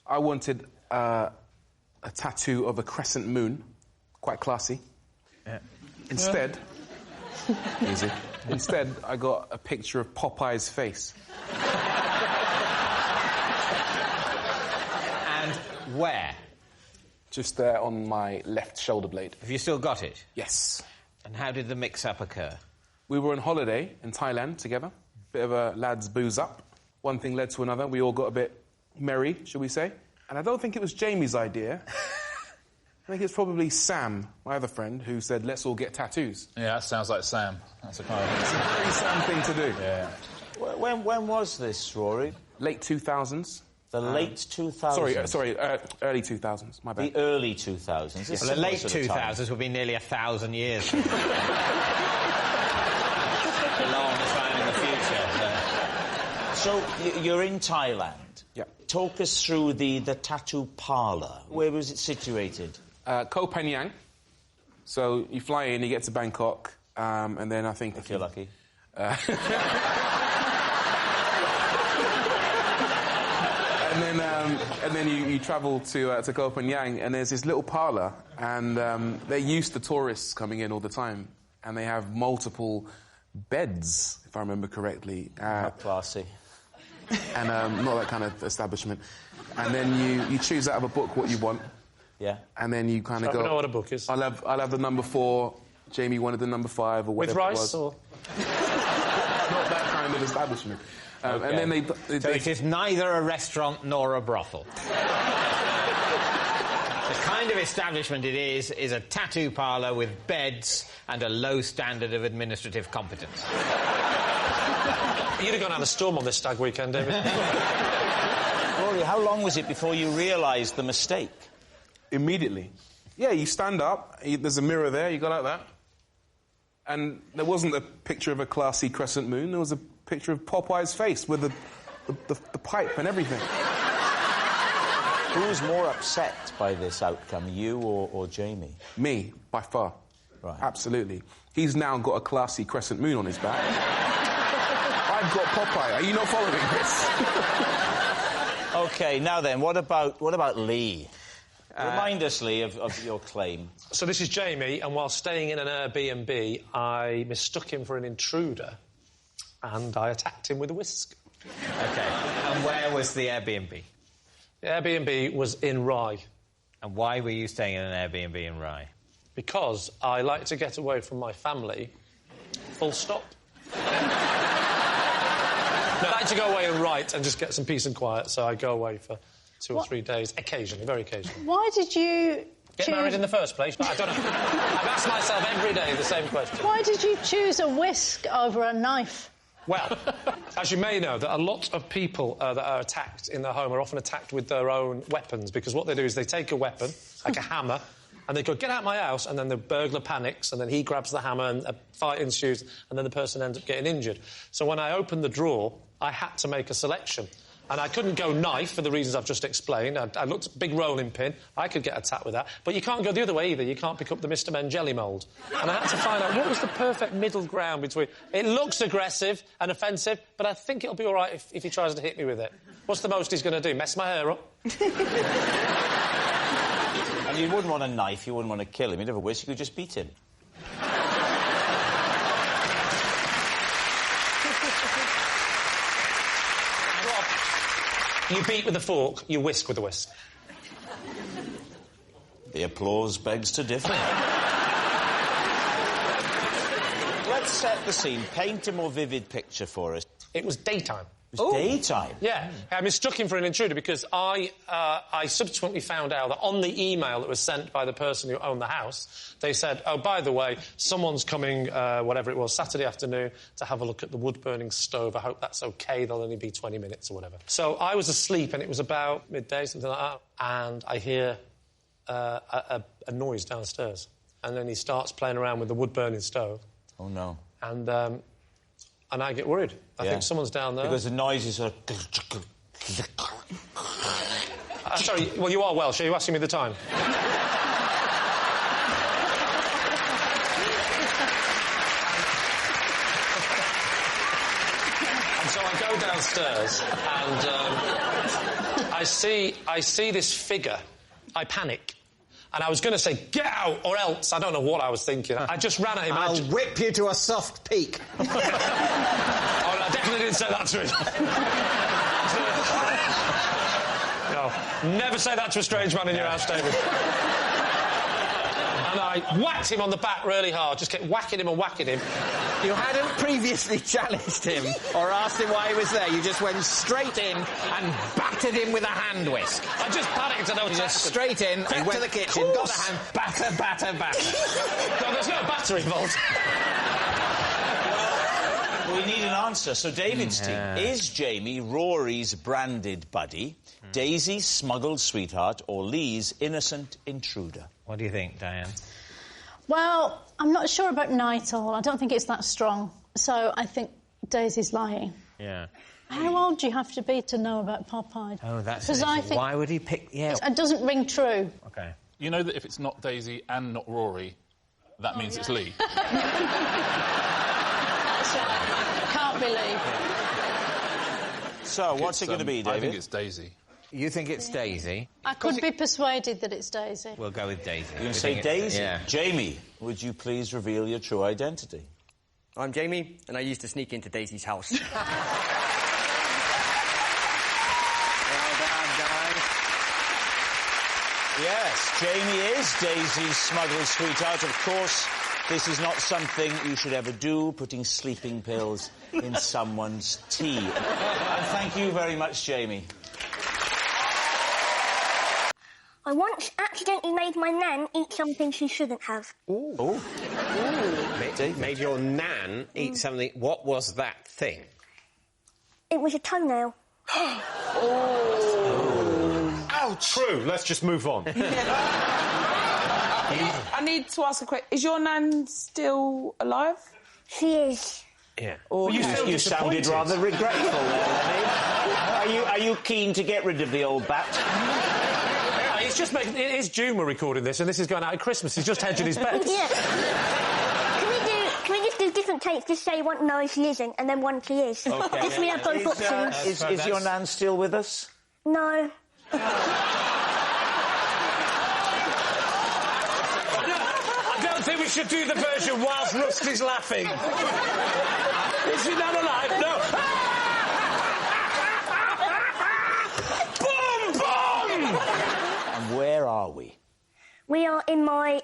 Speaker 24: I wanted a tattoo of a crescent moon. Quite classy.
Speaker 5: Yeah.
Speaker 24: Instead... Easy. Instead, I got a picture of Popeye's face.
Speaker 5: And where?
Speaker 24: Just there on my left shoulder blade.
Speaker 5: Have you still got it?
Speaker 24: Yes.
Speaker 5: And how did the mix-up occur?
Speaker 24: We were on holiday in Thailand together. Bit of a lads' booze up. One thing led to another. We all got a bit merry, shall we say. And I don't think it was Jamie's idea. I think it's probably Sam, my other friend, who said, "Let's all get tattoos."
Speaker 12: Yeah, that sounds like Sam. That's a kind of...
Speaker 24: It's a very Sam thing to do.
Speaker 12: Yeah.
Speaker 1: When was this, Rory?
Speaker 24: Late 2000s.
Speaker 1: The late 2000s?
Speaker 24: Sorry, early 2000s, my bad.
Speaker 1: The early 2000s?
Speaker 5: Yes. Well, the late 2000s would be nearly 1,000 years. A long time in the future.
Speaker 1: So, you're in Thailand.
Speaker 24: Yeah.
Speaker 1: Talk us through the tattoo parlour. Where was it situated?
Speaker 24: Koh Phangan. So you fly in, you get to Bangkok, and then I think...
Speaker 1: If you're lucky.
Speaker 24: And then you travel to Koh Phangan, and there's this little parlour, and they're used to tourists coming in all the time, and they have multiple beds, if I remember correctly.
Speaker 1: How classy.
Speaker 24: And not that kind of establishment. And then you choose out of a book what you want.
Speaker 1: Yeah.
Speaker 24: And then you kind of go...
Speaker 4: I know what a book is.
Speaker 24: I'll have the number 4, Jamie wanted the number 5, or whatever
Speaker 4: With rice,
Speaker 24: it was.
Speaker 4: or...?
Speaker 24: Not that kind of establishment.
Speaker 5: Okay.
Speaker 24: And then
Speaker 5: So it is neither a restaurant nor a brothel. The kind of establishment it is a tattoo parlour with beds and a low standard of administrative competence.
Speaker 4: You'd have gone out a storm on this stag weekend, David.
Speaker 1: Rory, how long was it before you realised the mistake?
Speaker 24: Immediately. Yeah, you stand up, there's a mirror there, you go like that. And there wasn't a picture of a classy crescent moon, there was a picture of Popeye's face with the pipe and everything.
Speaker 1: Who was more upset by this outcome, you or Jamie?
Speaker 24: Me, by far.
Speaker 1: Right.
Speaker 24: Absolutely. He's now got a classy crescent moon on his back. I've got Popeye. Are you not following this?
Speaker 1: OK, now then, what about Lee? Remind us, Lee, of your claim.
Speaker 4: So this is Jamie, and while staying in an Airbnb, I mistook him for an intruder, and I attacked him with a whisk.
Speaker 5: OK, and where was the Airbnb?
Speaker 4: The Airbnb was in Rye.
Speaker 5: And why were you staying in an Airbnb in Rye?
Speaker 4: Because I like to get away from my family, full stop. No, I like to go away and write and just get some peace and quiet, so I go away for 2 or 3 days, occasionally, very occasionally.
Speaker 21: Why did you
Speaker 4: Get married in the first place? I don't know. I've asked myself every day the same question.
Speaker 21: Why did you choose a whisk over a knife?
Speaker 4: Well, as you may know, that a lot of people that are attacked in their home are often attacked with their own weapons, because what they do is they take a weapon, like a hammer, and they go, "Get out of my house," and then the burglar panics, and then he grabs the hammer, and a fight ensues, and then the person ends up getting injured. So when I opened the drawer, I had to make a selection. And I couldn't go knife for the reasons I've just explained. I looked at big rolling pin. I could get attacked with that. But you can't go the other way either. You can't pick up the Mr. Men jelly mould. And I had to find out what was the perfect middle ground between... It looks aggressive and offensive, but I think it'll be all right if he tries to hit me with it. What's the most he's going to do? Mess my hair up?
Speaker 1: You wouldn't want a knife, you wouldn't want to kill him. You'd have a whisk, you could just beat him.
Speaker 4: You beat with a fork, you whisk with a whisk.
Speaker 1: The applause begs to differ. Let's set the scene. Paint a more vivid picture for us.
Speaker 4: It was daytime.
Speaker 1: It was daytime?
Speaker 4: Yeah. I mistook him for an intruder because I subsequently found out that on the email that was sent by the person who owned the house, they said, oh, by the way, someone's coming, whatever it was, Saturday afternoon to have a look at the wood-burning stove. I hope that's OK. They'll only be 20 minutes or whatever. So I was asleep, and it was about midday, something like that, and I hear a noise downstairs. And then he starts playing around with the wood-burning stove.
Speaker 1: Oh, no.
Speaker 4: And I get worried. I think someone's down there.
Speaker 1: Because the noise is sort of...
Speaker 4: sorry, well, you are Welsh. Are you asking me the time? And so I go downstairs and I see this figure. I panic. And I was going to say, get out, or else. I don't know what I was thinking. I just ran at him.
Speaker 5: I'll whip you to a soft peak.
Speaker 4: Oh, I definitely didn't say that to him. No, never say that to a strange man in your house, David. And I whacked him on the back really hard, just kept whacking him and whacking him.
Speaker 5: You hadn't previously challenged him or asked him why he was there. You just went straight in and battered him with a hand whisk.
Speaker 4: I just panicked and I was
Speaker 5: just straight in, went to the kitchen, got the hand, batter.
Speaker 4: No, there's no batter involved.
Speaker 1: We need an answer. So David's team, is Jamie Rory's branded buddy, Daisy's smuggled sweetheart, or Lee's innocent intruder?
Speaker 5: What do you think, Diane?
Speaker 21: Well, I'm not sure about Nighthall. I don't think it's that strong. So I think Daisy's lying.
Speaker 5: Yeah.
Speaker 21: How old do you have to be to know about Popeye?
Speaker 5: Oh, that's...
Speaker 21: Because I think...
Speaker 5: Why would he pick... Yeah.
Speaker 21: It doesn't ring true.
Speaker 5: OK.
Speaker 12: You know that if it's not Daisy and not Rory, that means it's Lee.
Speaker 21: That's right. Can't be Lee.
Speaker 1: So, what's it going to be, David?
Speaker 12: I think it's Daisy.
Speaker 5: You think it's Daisy?
Speaker 21: I could be persuaded that it's Daisy.
Speaker 5: We'll go with Daisy.
Speaker 1: You're going to say Daisy? Yeah. Jamie, would you please reveal your true identity?
Speaker 2: I'm Jamie, and I used to sneak into Daisy's house.
Speaker 5: Well done, guys.
Speaker 1: Yes, Jamie is Daisy's smuggled sweetheart. Of course, this is not something you should ever do, putting sleeping pills in someone's tea. And thank you very much, Jamie.
Speaker 6: I once accidentally made my nan eat something she shouldn't have.
Speaker 7: Ooh. Made your nan eat something... What was that thing?
Speaker 6: It was a toenail.
Speaker 4: Oh, true. Let's just move on.
Speaker 8: I need to ask a question. Is your nan still alive?
Speaker 6: She is.
Speaker 7: Yeah.
Speaker 1: Well, you sounded rather regretful there, Lenny. Are you keen to get rid of the old bat?
Speaker 4: He's just making... It is June we're recording this, and this is going out at Christmas. He's just hedging his bets.
Speaker 6: Yeah. Can we just do different takes? Just say one no, she isn't, and then one she is.
Speaker 1: Okay.
Speaker 6: Just we have both options.
Speaker 1: Is your nan still with us?
Speaker 6: No.
Speaker 4: I don't think we should do the version whilst Rusty's laughing. Is she not alive? No.
Speaker 1: And where are we?
Speaker 6: We are in my...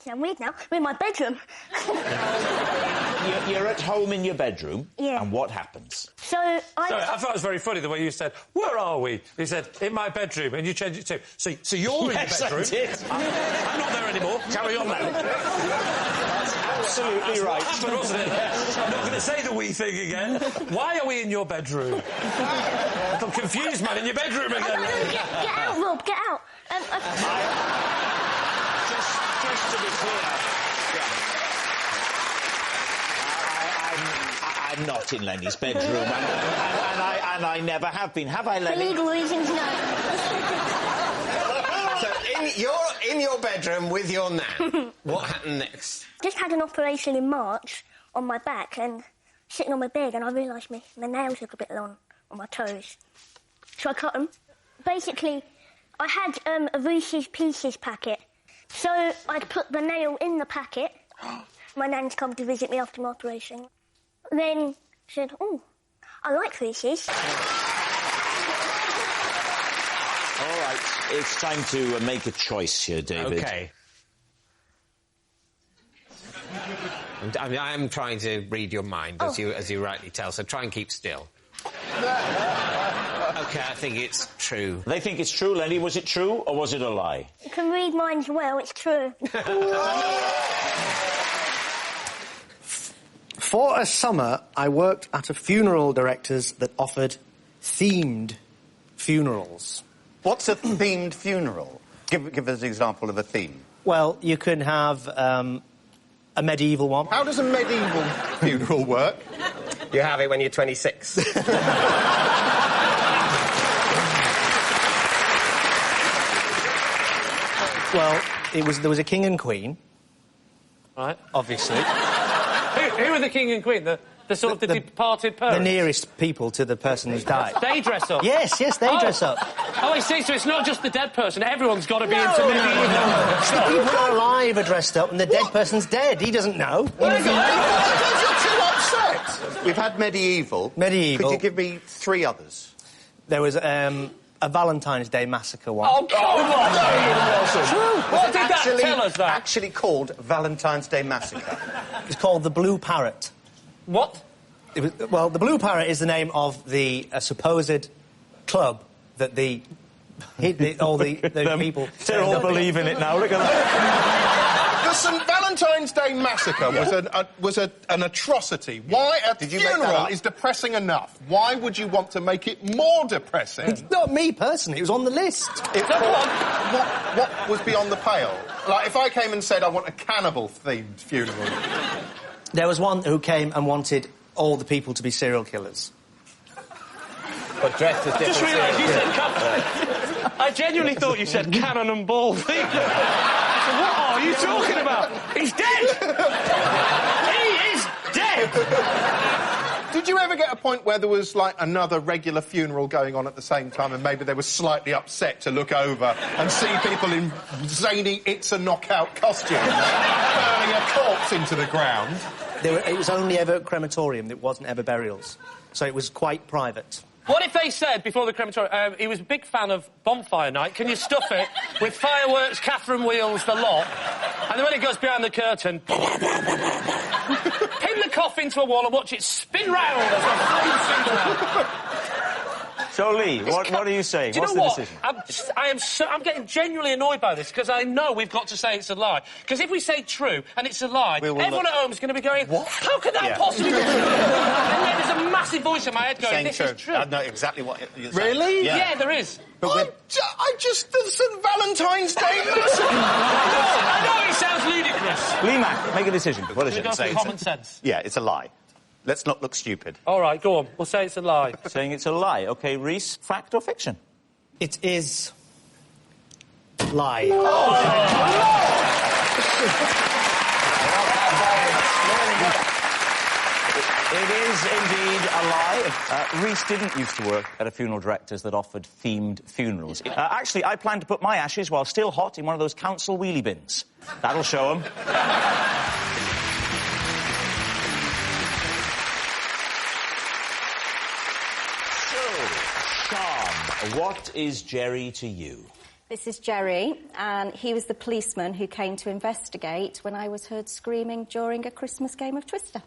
Speaker 6: I'm weird now. We're in my bedroom.
Speaker 1: You're at home in your bedroom?
Speaker 6: Yeah.
Speaker 1: And what happens?
Speaker 4: Sorry, I thought it was very funny the way you said, where are we? You said, in my bedroom, and you changed it to, so you're
Speaker 1: Yes,
Speaker 4: in your bedroom?
Speaker 1: I did.
Speaker 4: I'm not there anymore. Carry on now.
Speaker 1: That's absolutely
Speaker 4: That's
Speaker 1: right.
Speaker 4: what happened, wasn't it? I'm not going to say the wee thing again. Why are we in your bedroom? I'm confused, man, in your bedroom again.
Speaker 6: Get out, Rob, get out.
Speaker 1: Just to be clear, I'm not in Lenny's bedroom, and I never have been. Have I, Lenny?
Speaker 6: For legal reasons, no.
Speaker 7: So, you're in your bedroom with your nan. What happened next?
Speaker 6: Just had an operation in March on my back and sitting on my bed, and I realised my nails look a bit long on my toes. So I cut them. Basically, I had a Reese's Pieces packet. So I'd put the nail in the packet. My nan's come to visit me after my operation. Then said, oh, I like Reese's.
Speaker 1: All right, it's time to make a choice here, David.
Speaker 7: OK. I'm trying to read your mind, as you rightly tell, so try and keep still. OK, I think it's true.
Speaker 1: They think it's true. Lenny, was it true or was it a lie?
Speaker 6: You can read minds well, it's true.
Speaker 9: For a summer, I worked at a funeral director's that offered themed funerals.
Speaker 10: What's a themed funeral? Give us an example of a theme.
Speaker 9: Well, you can have a medieval one.
Speaker 10: How does a medieval funeral work?
Speaker 7: You have it when you're 26.
Speaker 9: Well, there was a king and queen.
Speaker 4: Right.
Speaker 9: Obviously.
Speaker 4: Who are the king and queen? The sort of the departed parents?
Speaker 9: The nearest people to the person who's died.
Speaker 4: They dress up?
Speaker 9: Yes, they dress up.
Speaker 4: Oh, I see, so it's not just the dead person, everyone's got to be into medieval.
Speaker 9: The people who are alive are dressed up and the dead person's dead. He doesn't know.
Speaker 10: We've had medieval.
Speaker 9: Medieval.
Speaker 10: Could you give me 3 others?
Speaker 9: There was a Valentine's Day massacre one.
Speaker 4: Oh, come on! What did that tell us, that?
Speaker 10: Actually called Valentine's Day Massacre.
Speaker 9: It's called the Blue Parrot.
Speaker 4: What?
Speaker 9: Well, the Blue Parrot is the name of the supposed club that all the people...
Speaker 1: They're all believing it now, look at that.
Speaker 11: The St Valentine's Day Massacre was an atrocity. Why a funeral is depressing enough? Why would you want to make it more depressing?
Speaker 9: It's not me personally, it was on the list.
Speaker 11: What was beyond the pale? Like, if I came and said I want a cannibal-themed funeral...
Speaker 9: There was one who came and wanted all the people to be serial killers.
Speaker 7: But dressed as different serial killers.
Speaker 4: I just realised you said I genuinely thought you said cannon and ball. I said, what are you talking about? He's dead! He is dead!
Speaker 11: Did you ever get a point where there was, like, another regular funeral going on at the same time and maybe they were slightly upset to look over and see people in zany It's a Knockout costumes burning a corpse into the ground?
Speaker 9: It was only ever crematorium, it wasn't ever burials. So it was quite private.
Speaker 4: What if they said, before the crematorium, he was a big fan of Bonfire Night, can you stuff it with fireworks, Catherine wheels, the lot, and then when it goes behind the curtain, pin the coffin to a wall and watch it spin round as the flames spin around.
Speaker 1: So, Lee, what are you saying?
Speaker 4: Do you
Speaker 1: What's
Speaker 4: know
Speaker 1: the
Speaker 4: what?
Speaker 1: decision?
Speaker 4: I'm getting genuinely annoyed by this, because I know we've got to say it's a lie. Because if we say true and it's a lie, everyone at home is going to be going, what? How could that possibly be true? And then there's a massive voice in my head going, this is true.
Speaker 10: I know exactly what you're saying.
Speaker 11: Really?
Speaker 4: Yeah, there is.
Speaker 11: The St Valentine's Day Massacre!
Speaker 4: I know it sounds ludicrous.
Speaker 1: Lee Mack, make a decision. What is
Speaker 4: We
Speaker 1: it?
Speaker 4: go for common sense.
Speaker 10: Yeah, it's a lie. Let's not look stupid.
Speaker 4: All right, go on. We'll say it's a lie.
Speaker 1: Saying it's a lie. OK, Reese, fact or fiction?
Speaker 9: It is... lie.
Speaker 1: It is indeed a lie. Reese didn't used to work at a funeral director's that offered themed funerals. Actually, I plan to put my ashes, while still hot, in one of those council wheelie bins. That'll show them. What is Jerry to you?
Speaker 13: This is Jerry, and he was the policeman who came to investigate when I was heard screaming during a Christmas game of Twister.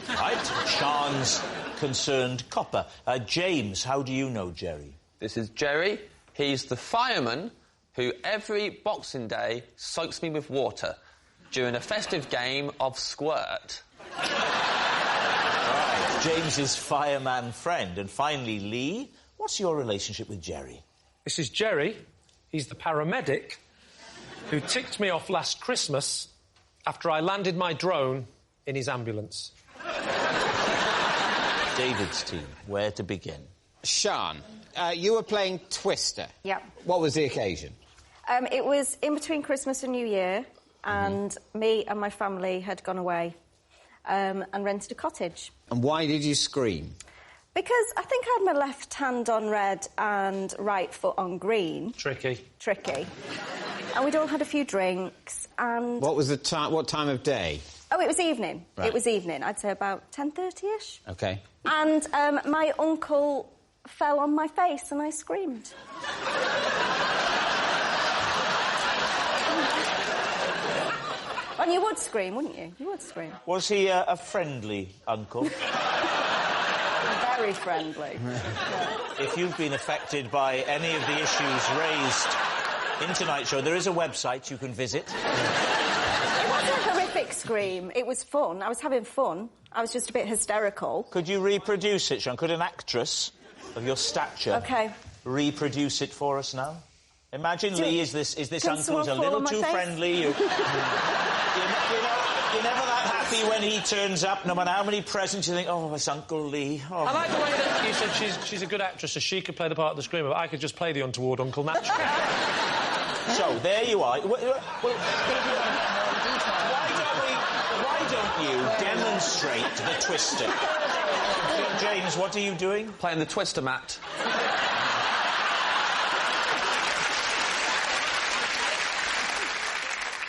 Speaker 1: Right. Sean's concerned copper. James, how do you know Jerry?
Speaker 14: This is Jerry. He's the fireman who every Boxing Day soaks me with water during a festive game of Squirt.
Speaker 1: Right. James's fireman friend. And finally, Lee, what's your relationship with Jerry?
Speaker 4: This is Jerry. He's the paramedic who ticked me off last Christmas after I landed my drone in his ambulance.
Speaker 1: David's team, where to begin?
Speaker 5: Sean, you were playing Twister.
Speaker 13: Yep.
Speaker 5: What was the occasion?
Speaker 13: It was in between Christmas and New Year, and me and my family had gone away and rented a cottage.
Speaker 5: And why did you scream?
Speaker 13: Because I think I had my left hand on red and right foot on green.
Speaker 4: Tricky.
Speaker 13: And we'd all had a few drinks, and...
Speaker 5: What was the time? What time of day?
Speaker 13: Oh, it was evening.
Speaker 5: Right.
Speaker 13: It was evening. I'd say about 10:30ish.
Speaker 5: Okay.
Speaker 13: And my uncle fell on my face and I screamed. And you would scream, wouldn't you? You would scream.
Speaker 1: Was he a friendly uncle?
Speaker 13: Very friendly.
Speaker 1: If you've been affected by any of the issues raised in tonight's show, there is a website you can visit.
Speaker 13: It wasn't a horrific scream. It was fun. I was having fun. I was just a bit hysterical.
Speaker 1: Could you reproduce it, Sean? Could an actress of your stature reproduce it for us now? Imagine Lee is this uncle who's a little too friendly. You're never that happy when he turns up, no matter how many presents you think, oh, it's Uncle Lee. Oh.
Speaker 4: I like the way that you said she's a good actress, so she could play the part of the screamer, but I could just play the untoward uncle naturally.
Speaker 1: So, there you are. Why don't you demonstrate the twister? James, what are you doing?
Speaker 14: Playing the twister, Matt.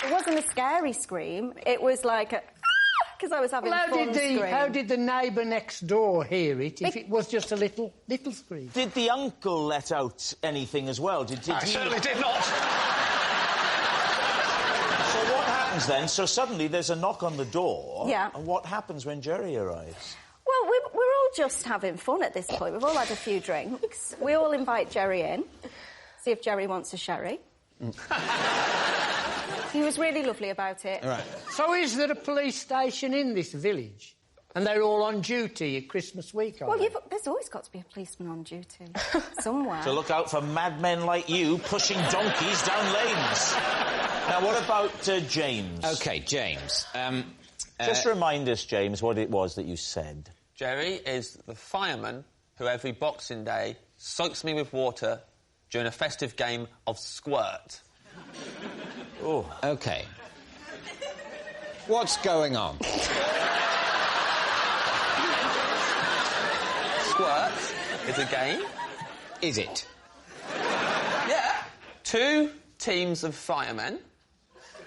Speaker 13: It wasn't a scary scream. It was like a... because I was having fun scream.
Speaker 15: How did the neighbour next door hear it, if it was just a little scream?
Speaker 1: Did the uncle let out anything as well? Did
Speaker 4: I certainly did not.
Speaker 1: So what happens then? So suddenly there's a knock on the door.
Speaker 13: Yeah.
Speaker 1: And what happens when Jerry arrives?
Speaker 13: Well, we're all just having fun at this point. We've all had a few drinks. We all invite Jerry in, see if Jerry wants a sherry. He was really lovely about it.
Speaker 15: Right. So is there a police station in this village? And they're all on duty at Christmas week,
Speaker 13: Well, there's always got to be a policeman on duty. Somewhere.
Speaker 1: To look out for madmen like you pushing donkeys down lanes. Now, what about James?
Speaker 5: OK, James.
Speaker 1: Just remind us, James, what it was that you said.
Speaker 14: Jerry is the fireman who every Boxing Day soaks me with water during a festive game of Squirt.
Speaker 5: Oh. OK. What's going on?
Speaker 14: Squirt is a game.
Speaker 5: Is it?
Speaker 14: Yeah. 2 teams of firemen.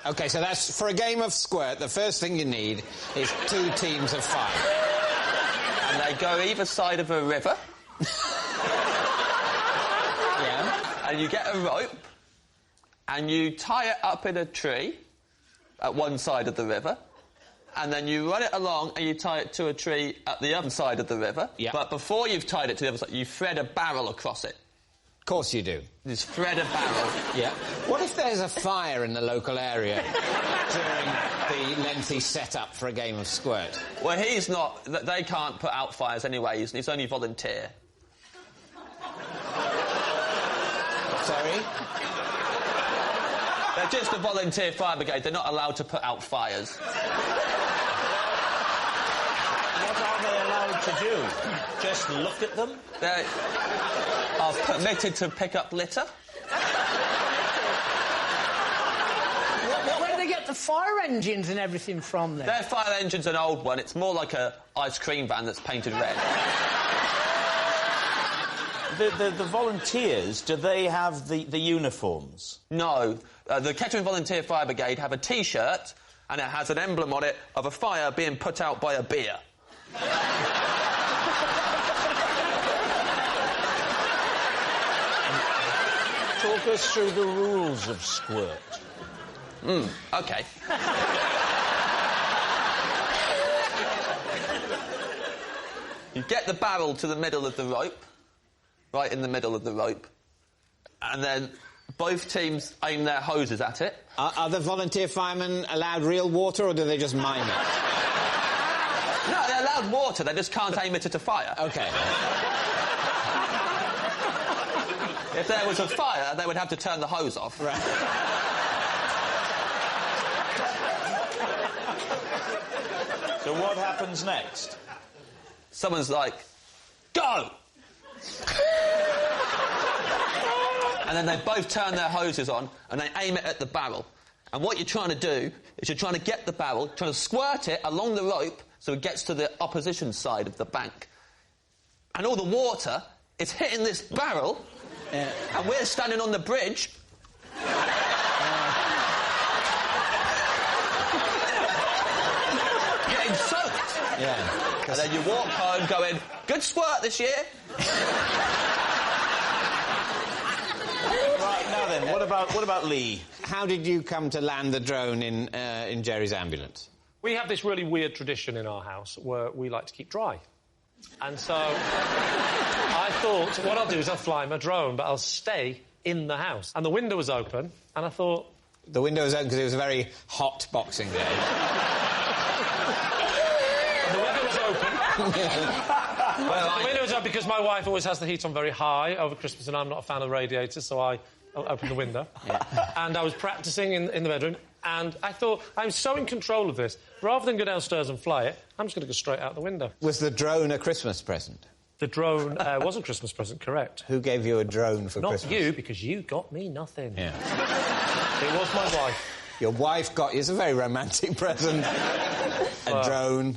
Speaker 5: OK, so that's... For a game of Squirt, the first thing you need is 2 teams of firemen.
Speaker 14: And they go either side of a river.
Speaker 5: Yeah.
Speaker 14: And you get a rope, and you tie it up in a tree at one side of the river, and then you run it along and you tie it to a tree at the other side of the river.
Speaker 5: Yeah.
Speaker 14: But before you've tied it to the other side, you thread a barrel across it.
Speaker 5: Of course you do.
Speaker 14: Just thread a barrel.
Speaker 5: Yeah. What if there's a fire in the local area during the lengthy setup for a game of Squirt?
Speaker 14: Well, he's not... They can't put out fires anyway. He's only volunteer.
Speaker 5: Sorry?
Speaker 14: They're just a volunteer fire brigade. They're not allowed to put out fires.
Speaker 1: What are they allowed to do? Just look at them?
Speaker 14: They are permitted to pick up litter.
Speaker 15: Where do they get the fire engines and everything from then?
Speaker 14: Their fire engine's an old one. It's more like a ice cream van that's painted red.
Speaker 1: The volunteers, do they have the uniforms?
Speaker 14: No. The Kettering Volunteer Fire Brigade have a T-shirt, and it has an emblem on it of a fire being put out by a beer.
Speaker 1: Talk us through the rules of Squirt.
Speaker 14: OK. You get the barrel to the middle of the rope, right in the middle of the rope, and then both teams aim their hoses at it.
Speaker 5: Are the volunteer firemen allowed real water, or do they just mime it?
Speaker 14: No, they're allowed water, they just can't aim it at a fire.
Speaker 5: OK.
Speaker 14: If there was a fire, they would have to turn the hose off.
Speaker 5: Right.
Speaker 1: So what happens next?
Speaker 14: Someone's like, go! And then they both turn their hoses on and they aim it at the barrel. And what you're trying to do is you're trying to get the barrel, trying to squirt it along the rope so it gets to the opposition side of the bank. and all the water is hitting this barrel, and we're standing on the bridge. Getting soaked.
Speaker 5: Yeah.
Speaker 14: And then you walk home going, good squirt this year.
Speaker 5: Right, now then, what about Lee? How did you come to land the drone in Jerry's ambulance?
Speaker 4: We have this really weird tradition in our house where we like to keep dry. And so I thought, what I'll do is I'll fly my drone, but I'll stay in the house. And the window was open, and I thought...
Speaker 5: The window was open because it was a very hot Boxing Day.
Speaker 4: The window was open. The window was open because my wife always has the heat on very high over Christmas, and I'm not a fan of radiators, so I opened the window. Yeah. And I was practising in the bedroom, and I thought, I'm so in control of this, rather than go downstairs and fly it, I'm just going to go straight out the window.
Speaker 5: Was the drone a Christmas present?
Speaker 4: The drone was a Christmas present, correct.
Speaker 5: Who gave you a drone for Christmas?
Speaker 4: Not you, because you got me nothing.
Speaker 5: Yeah.
Speaker 4: It was my wife.
Speaker 5: Your wife got you... It's a very romantic present. A drone.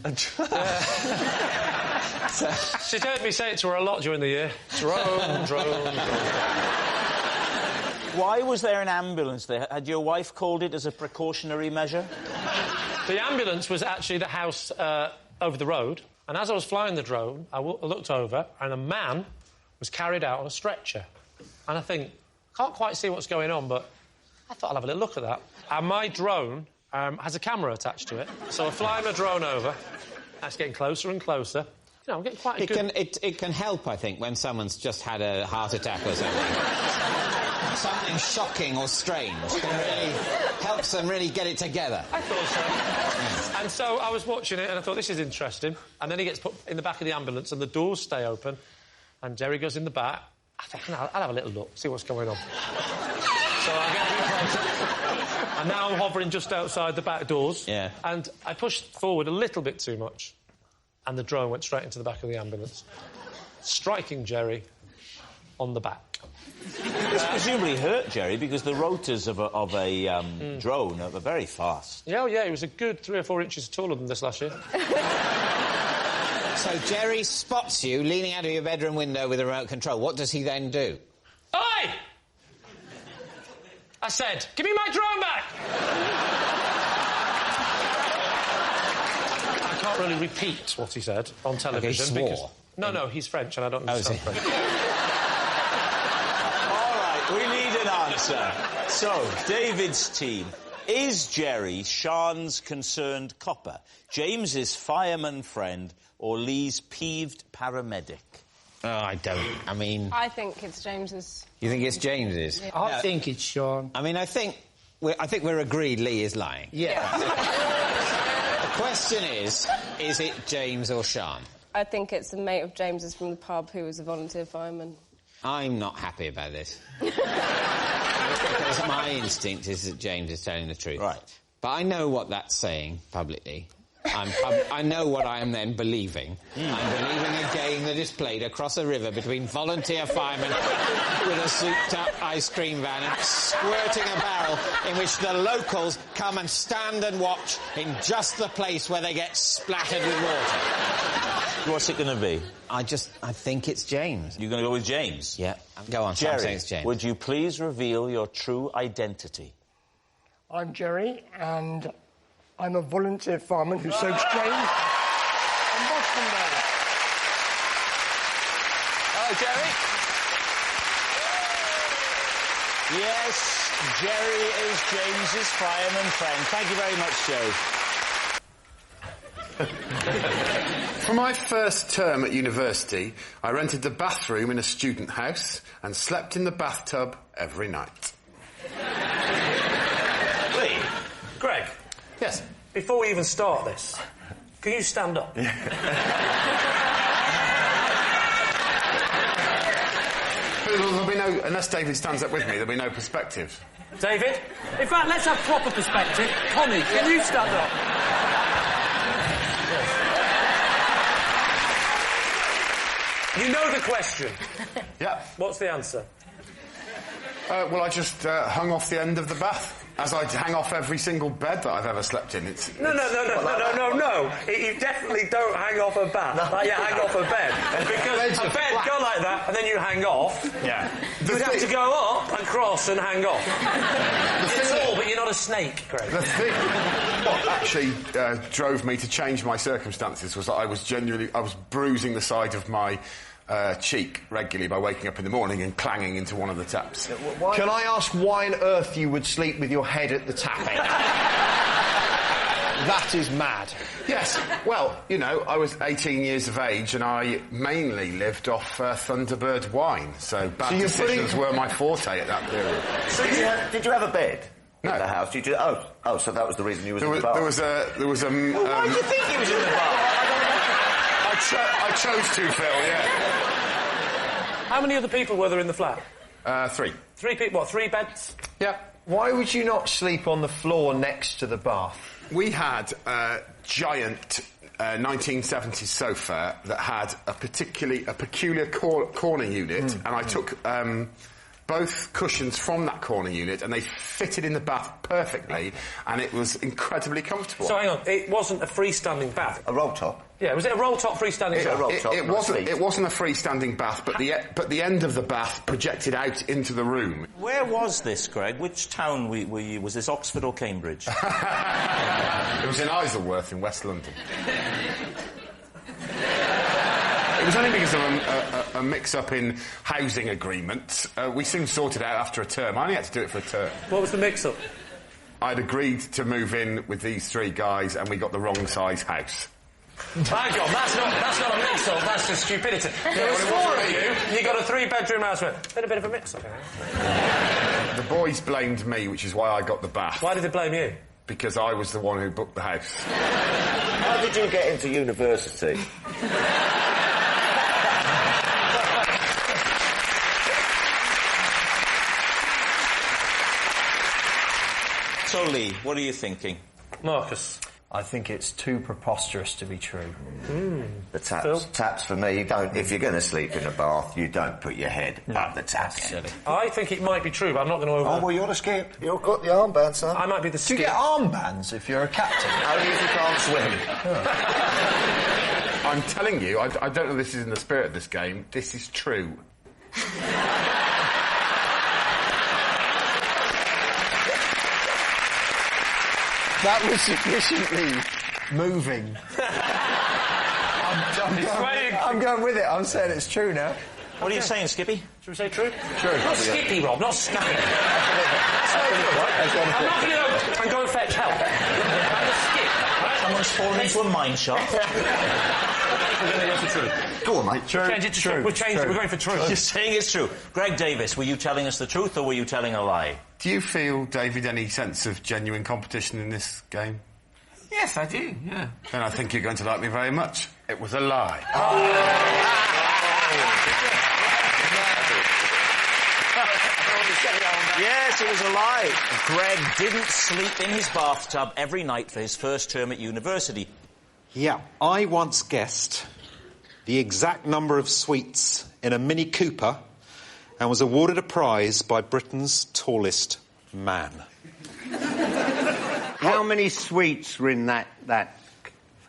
Speaker 4: She's heard me say it to her a lot during the year. Drone.
Speaker 1: Why was there an ambulance there? Had your wife called it as a precautionary measure?
Speaker 4: The ambulance was actually the house over the road, and as I was flying the drone, I looked over, and a man was carried out on a stretcher. And I think, can't quite see what's going on, but I thought I'll have a little look at that. And my drone has a camera attached to it, so I fly my drone over. That's getting closer and closer. You know, I'm getting quite a good...
Speaker 5: It can help, I think, when someone's just had a heart attack or something. Something shocking or strange can really helps them really get it together.
Speaker 4: I thought so. Yeah. And so I was watching it and I thought, this is interesting. And then he gets put in the back of the ambulance and the doors stay open and Jerry goes in the back. I think, I'll have a little look, see what's going on. So I get a bit closer. And now I'm hovering just outside the back doors.
Speaker 5: Yeah.
Speaker 4: And I pushed forward a little bit too much. And the drone went straight into the back of the ambulance, striking Jerry on the back.
Speaker 1: This presumably hurt Jerry because the rotors of a drone are very fast.
Speaker 4: Yeah, he was a good 3 or 4 inches taller than this last year.
Speaker 5: So Jerry spots you leaning out of your bedroom window with a remote control. What does he then do?
Speaker 4: Oi! I said, give me my drone back! I can't really repeat what he said on television.
Speaker 5: Okay, he swore.
Speaker 4: Because... No, he's French and I don't understand French.
Speaker 1: We need an answer. So, David's team. Is Jerry Sean's concerned copper, James's fireman friend, or Lee's peeved paramedic?
Speaker 5: Oh, I don't. I mean...
Speaker 20: I think it's James's.
Speaker 5: You think it's James's?
Speaker 15: Yeah. I think it's Sean.
Speaker 5: I mean, I think we're agreed Lee is lying.
Speaker 15: Yeah.
Speaker 5: The question is it James or Sean?
Speaker 3: I think it's a mate of James's from the pub who was a volunteer fireman.
Speaker 5: I'm not happy about this. Because my instinct is that James is telling the truth.
Speaker 1: Right.
Speaker 5: But I know what that's saying publicly. I know what I am then believing. I'm believing a game that is played across a river between volunteer firemen with a souped-up ice cream van and squirting a barrel in which the locals come and stand and watch in just the place where they get splattered with water.
Speaker 1: What's it going to be?
Speaker 5: I think it's James.
Speaker 1: You're going to go with James?
Speaker 5: Yeah. Go on,
Speaker 1: Jerry,
Speaker 5: I'm saying it's James.
Speaker 1: Would you please reveal your true identity?
Speaker 16: I'm Jerry, and I'm a volunteer fireman who soaks drains on Boxing Day.
Speaker 14: Hello, Jerry.
Speaker 1: Yes, Jerry is James's fireman friend. Thank you very much, Jerry.
Speaker 11: For my first term at university, I rented the bathroom in a student house and slept in the bathtub every night.
Speaker 4: Lee, Greg.
Speaker 11: Yes?
Speaker 4: Before we even start this, can you stand up?
Speaker 11: There'll be no... Unless David stands up with me, there'll be no perspective.
Speaker 4: David? In fact, let's have proper perspective. Connie, can you stand up? You know the question.
Speaker 11: Yeah.
Speaker 4: What's the answer?
Speaker 11: Well, I just hung off the end of the bath.
Speaker 17: As I hang off every single bed that I've ever slept in.
Speaker 4: No. You definitely don't hang off a bath. Like you hang off a bed. Because a bed go like that, and then you hang off.
Speaker 17: Yeah.
Speaker 4: You'd have to go up and cross and hang off. You're tall, but you're not a snake, Greg.
Speaker 17: The thing what actually drove me to change my circumstances was that I was bruising the side of my cheek regularly by waking up in the morning and clanging into one of the taps.
Speaker 18: Can I ask why on earth you would sleep with your head at the tap end? That is mad.
Speaker 17: Yes. Well, you know, I was 18 years of age and I mainly lived off Thunderbird wine, so bad decisions were my forte at that period.
Speaker 10: So did you have a bed in the house? Did you? Oh, so that was the reason you was in the bar.
Speaker 17: There was a.
Speaker 10: Well, why do you think he was in the bar?
Speaker 17: I chose to, Phil, yeah.
Speaker 4: How many other people were there in the flat?
Speaker 17: 3.
Speaker 4: 3 people, what, 3 beds?
Speaker 17: Yeah.
Speaker 18: Why would you not sleep on the floor next to the bath?
Speaker 17: We had a giant 1970s sofa that had a peculiar corner unit, and I took both cushions from that corner unit and they fitted in the bath perfectly, and it was incredibly comfortable.
Speaker 4: So hang on, it wasn't a freestanding bath?
Speaker 10: A roll top?
Speaker 4: Yeah, was it a roll top freestanding bath?
Speaker 17: It wasn't a freestanding bath, but the end of the bath projected out into the room.
Speaker 1: Where was this, Greg? Which town were you? Was this Oxford or Cambridge?
Speaker 17: It was in Isleworth in West London. It was only because of a mix-up in housing agreements. We soon sorted it out after a term. I only had to do it for a term.
Speaker 4: What was the mix-up?
Speaker 17: I'd agreed to move in with these 3 guys and we got the wrong size house.
Speaker 4: Hang on, that's not a mix-up, that's just stupidity. There was 4 of you, and you got a 3-bedroom house with a bit of a mix-up.
Speaker 17: The boys blamed me, which is why I got the bath.
Speaker 4: Why did they blame you?
Speaker 17: Because I was the one who booked the house.
Speaker 10: How did you get into university?
Speaker 1: So, Lee, what are you thinking?
Speaker 4: Marcus?
Speaker 18: I think it's too preposterous to be true.
Speaker 10: The taps for me, you don't. If you're going to sleep in a bath, you don't put your head up the tap.
Speaker 4: I think it might be true, but I'm not going to
Speaker 10: Oh, well, you're the skip. You've got the armband, son.
Speaker 4: I might be the skip.
Speaker 18: Do you get armbands if you're a captain?
Speaker 10: Only if you can't swim.
Speaker 17: I'm telling you, I don't know if this is in the spirit of this game, this is true.
Speaker 18: That was sufficiently moving. I'm going with it. I'm saying it's true now.
Speaker 1: What are you saying, Skippy?
Speaker 4: Should we say true?
Speaker 18: True.
Speaker 4: Not Skippy, Rob, not Skippy. I'm not going to go and go and fetch help. I'm a skip. Right?
Speaker 1: Someone's fallen into a mine shaft.
Speaker 4: We're going to go for true.
Speaker 10: Go on, mate.
Speaker 4: True. Change it to true. We're going for true.
Speaker 1: You're saying it's true. Greg Davis, were you telling us the truth or were you telling a lie?
Speaker 17: Do you feel, David, any sense of genuine competition in this game?
Speaker 10: Yes, I do, yeah.
Speaker 17: Then I think you're going to like me very much. It was a lie.
Speaker 1: Yes, it was a lie. Greg didn't sleep in his bathtub every night for his first term at university.
Speaker 19: Yeah, I once guessed the exact number of sweets in a Mini Cooper and was awarded a prize by Britain's tallest man.
Speaker 10: How many sweets were in that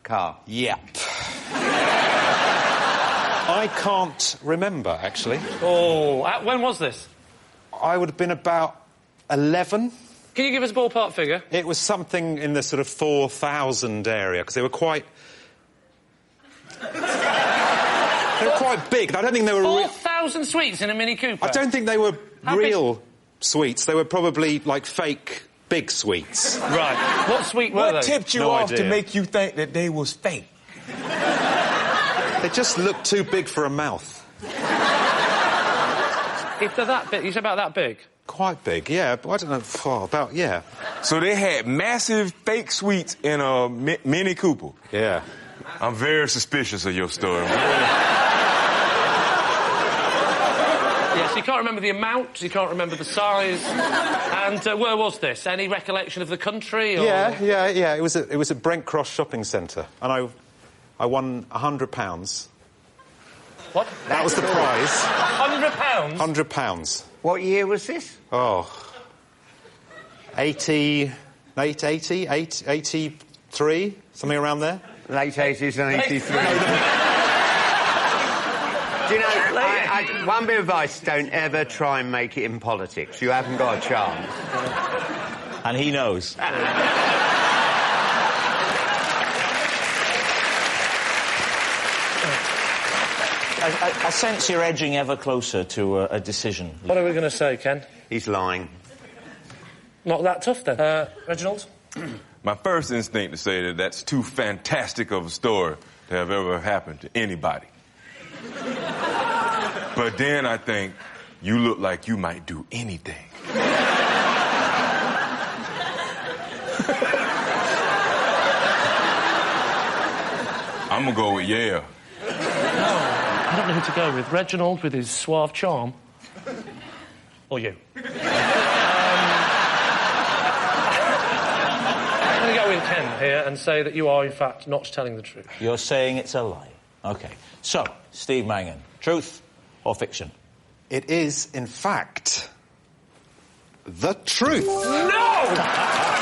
Speaker 10: car?
Speaker 19: Yep. I can't remember, actually.
Speaker 4: Oh, when was this?
Speaker 19: I would have been about 11.
Speaker 4: Can you give us a ballpark figure?
Speaker 19: It was something in the sort of 4,000 area, because they were quite... They were quite big. I don't think they were...
Speaker 4: 4,000 sweets in a Mini Cooper?
Speaker 19: I don't think they were real sweets. They were probably, like, fake big sweets.
Speaker 4: Right. What sweet were they?
Speaker 22: What tipped you off to make you think that they was fake?
Speaker 19: They just looked too big for a mouth.
Speaker 4: If they're that big, you said about that big?
Speaker 19: Quite big, yeah. I don't know, yeah.
Speaker 22: So they had massive fake sweets in a Mini Cooper?
Speaker 19: Yeah.
Speaker 22: I'm very suspicious of your story.
Speaker 4: Yes, you can't remember the amount, you can't remember the size. And where was this? Any recollection of the country? Or...
Speaker 19: Yeah. It was at Brent Cross Shopping Centre, and I won £100.
Speaker 4: What?
Speaker 19: That was the prize.
Speaker 4: £100?
Speaker 19: £100.
Speaker 10: What year was this?
Speaker 19: Oh. 80... 83, something around there?
Speaker 10: Late 80s and 83. Do you know, one bit of advice, don't ever try and make it in politics. You haven't got a chance.
Speaker 1: And he knows. I sense you're edging ever closer to a decision.
Speaker 4: What are we going to say, Ken?
Speaker 10: He's lying.
Speaker 4: Not that tough, then. Reginald?
Speaker 22: My first instinct to say that that's too fantastic of a story to have ever happened to anybody. But then I think, you look like you might do anything. I'm gonna go with yeah.
Speaker 4: I don't know who to go with. Reginald with his suave charm. Or you. I'm going to go with Ken here and say that you are, in fact, not telling the truth.
Speaker 1: You're saying it's a lie. OK. So, Steve Mangan, truth or fiction?
Speaker 19: It is, in fact, the truth.
Speaker 4: No!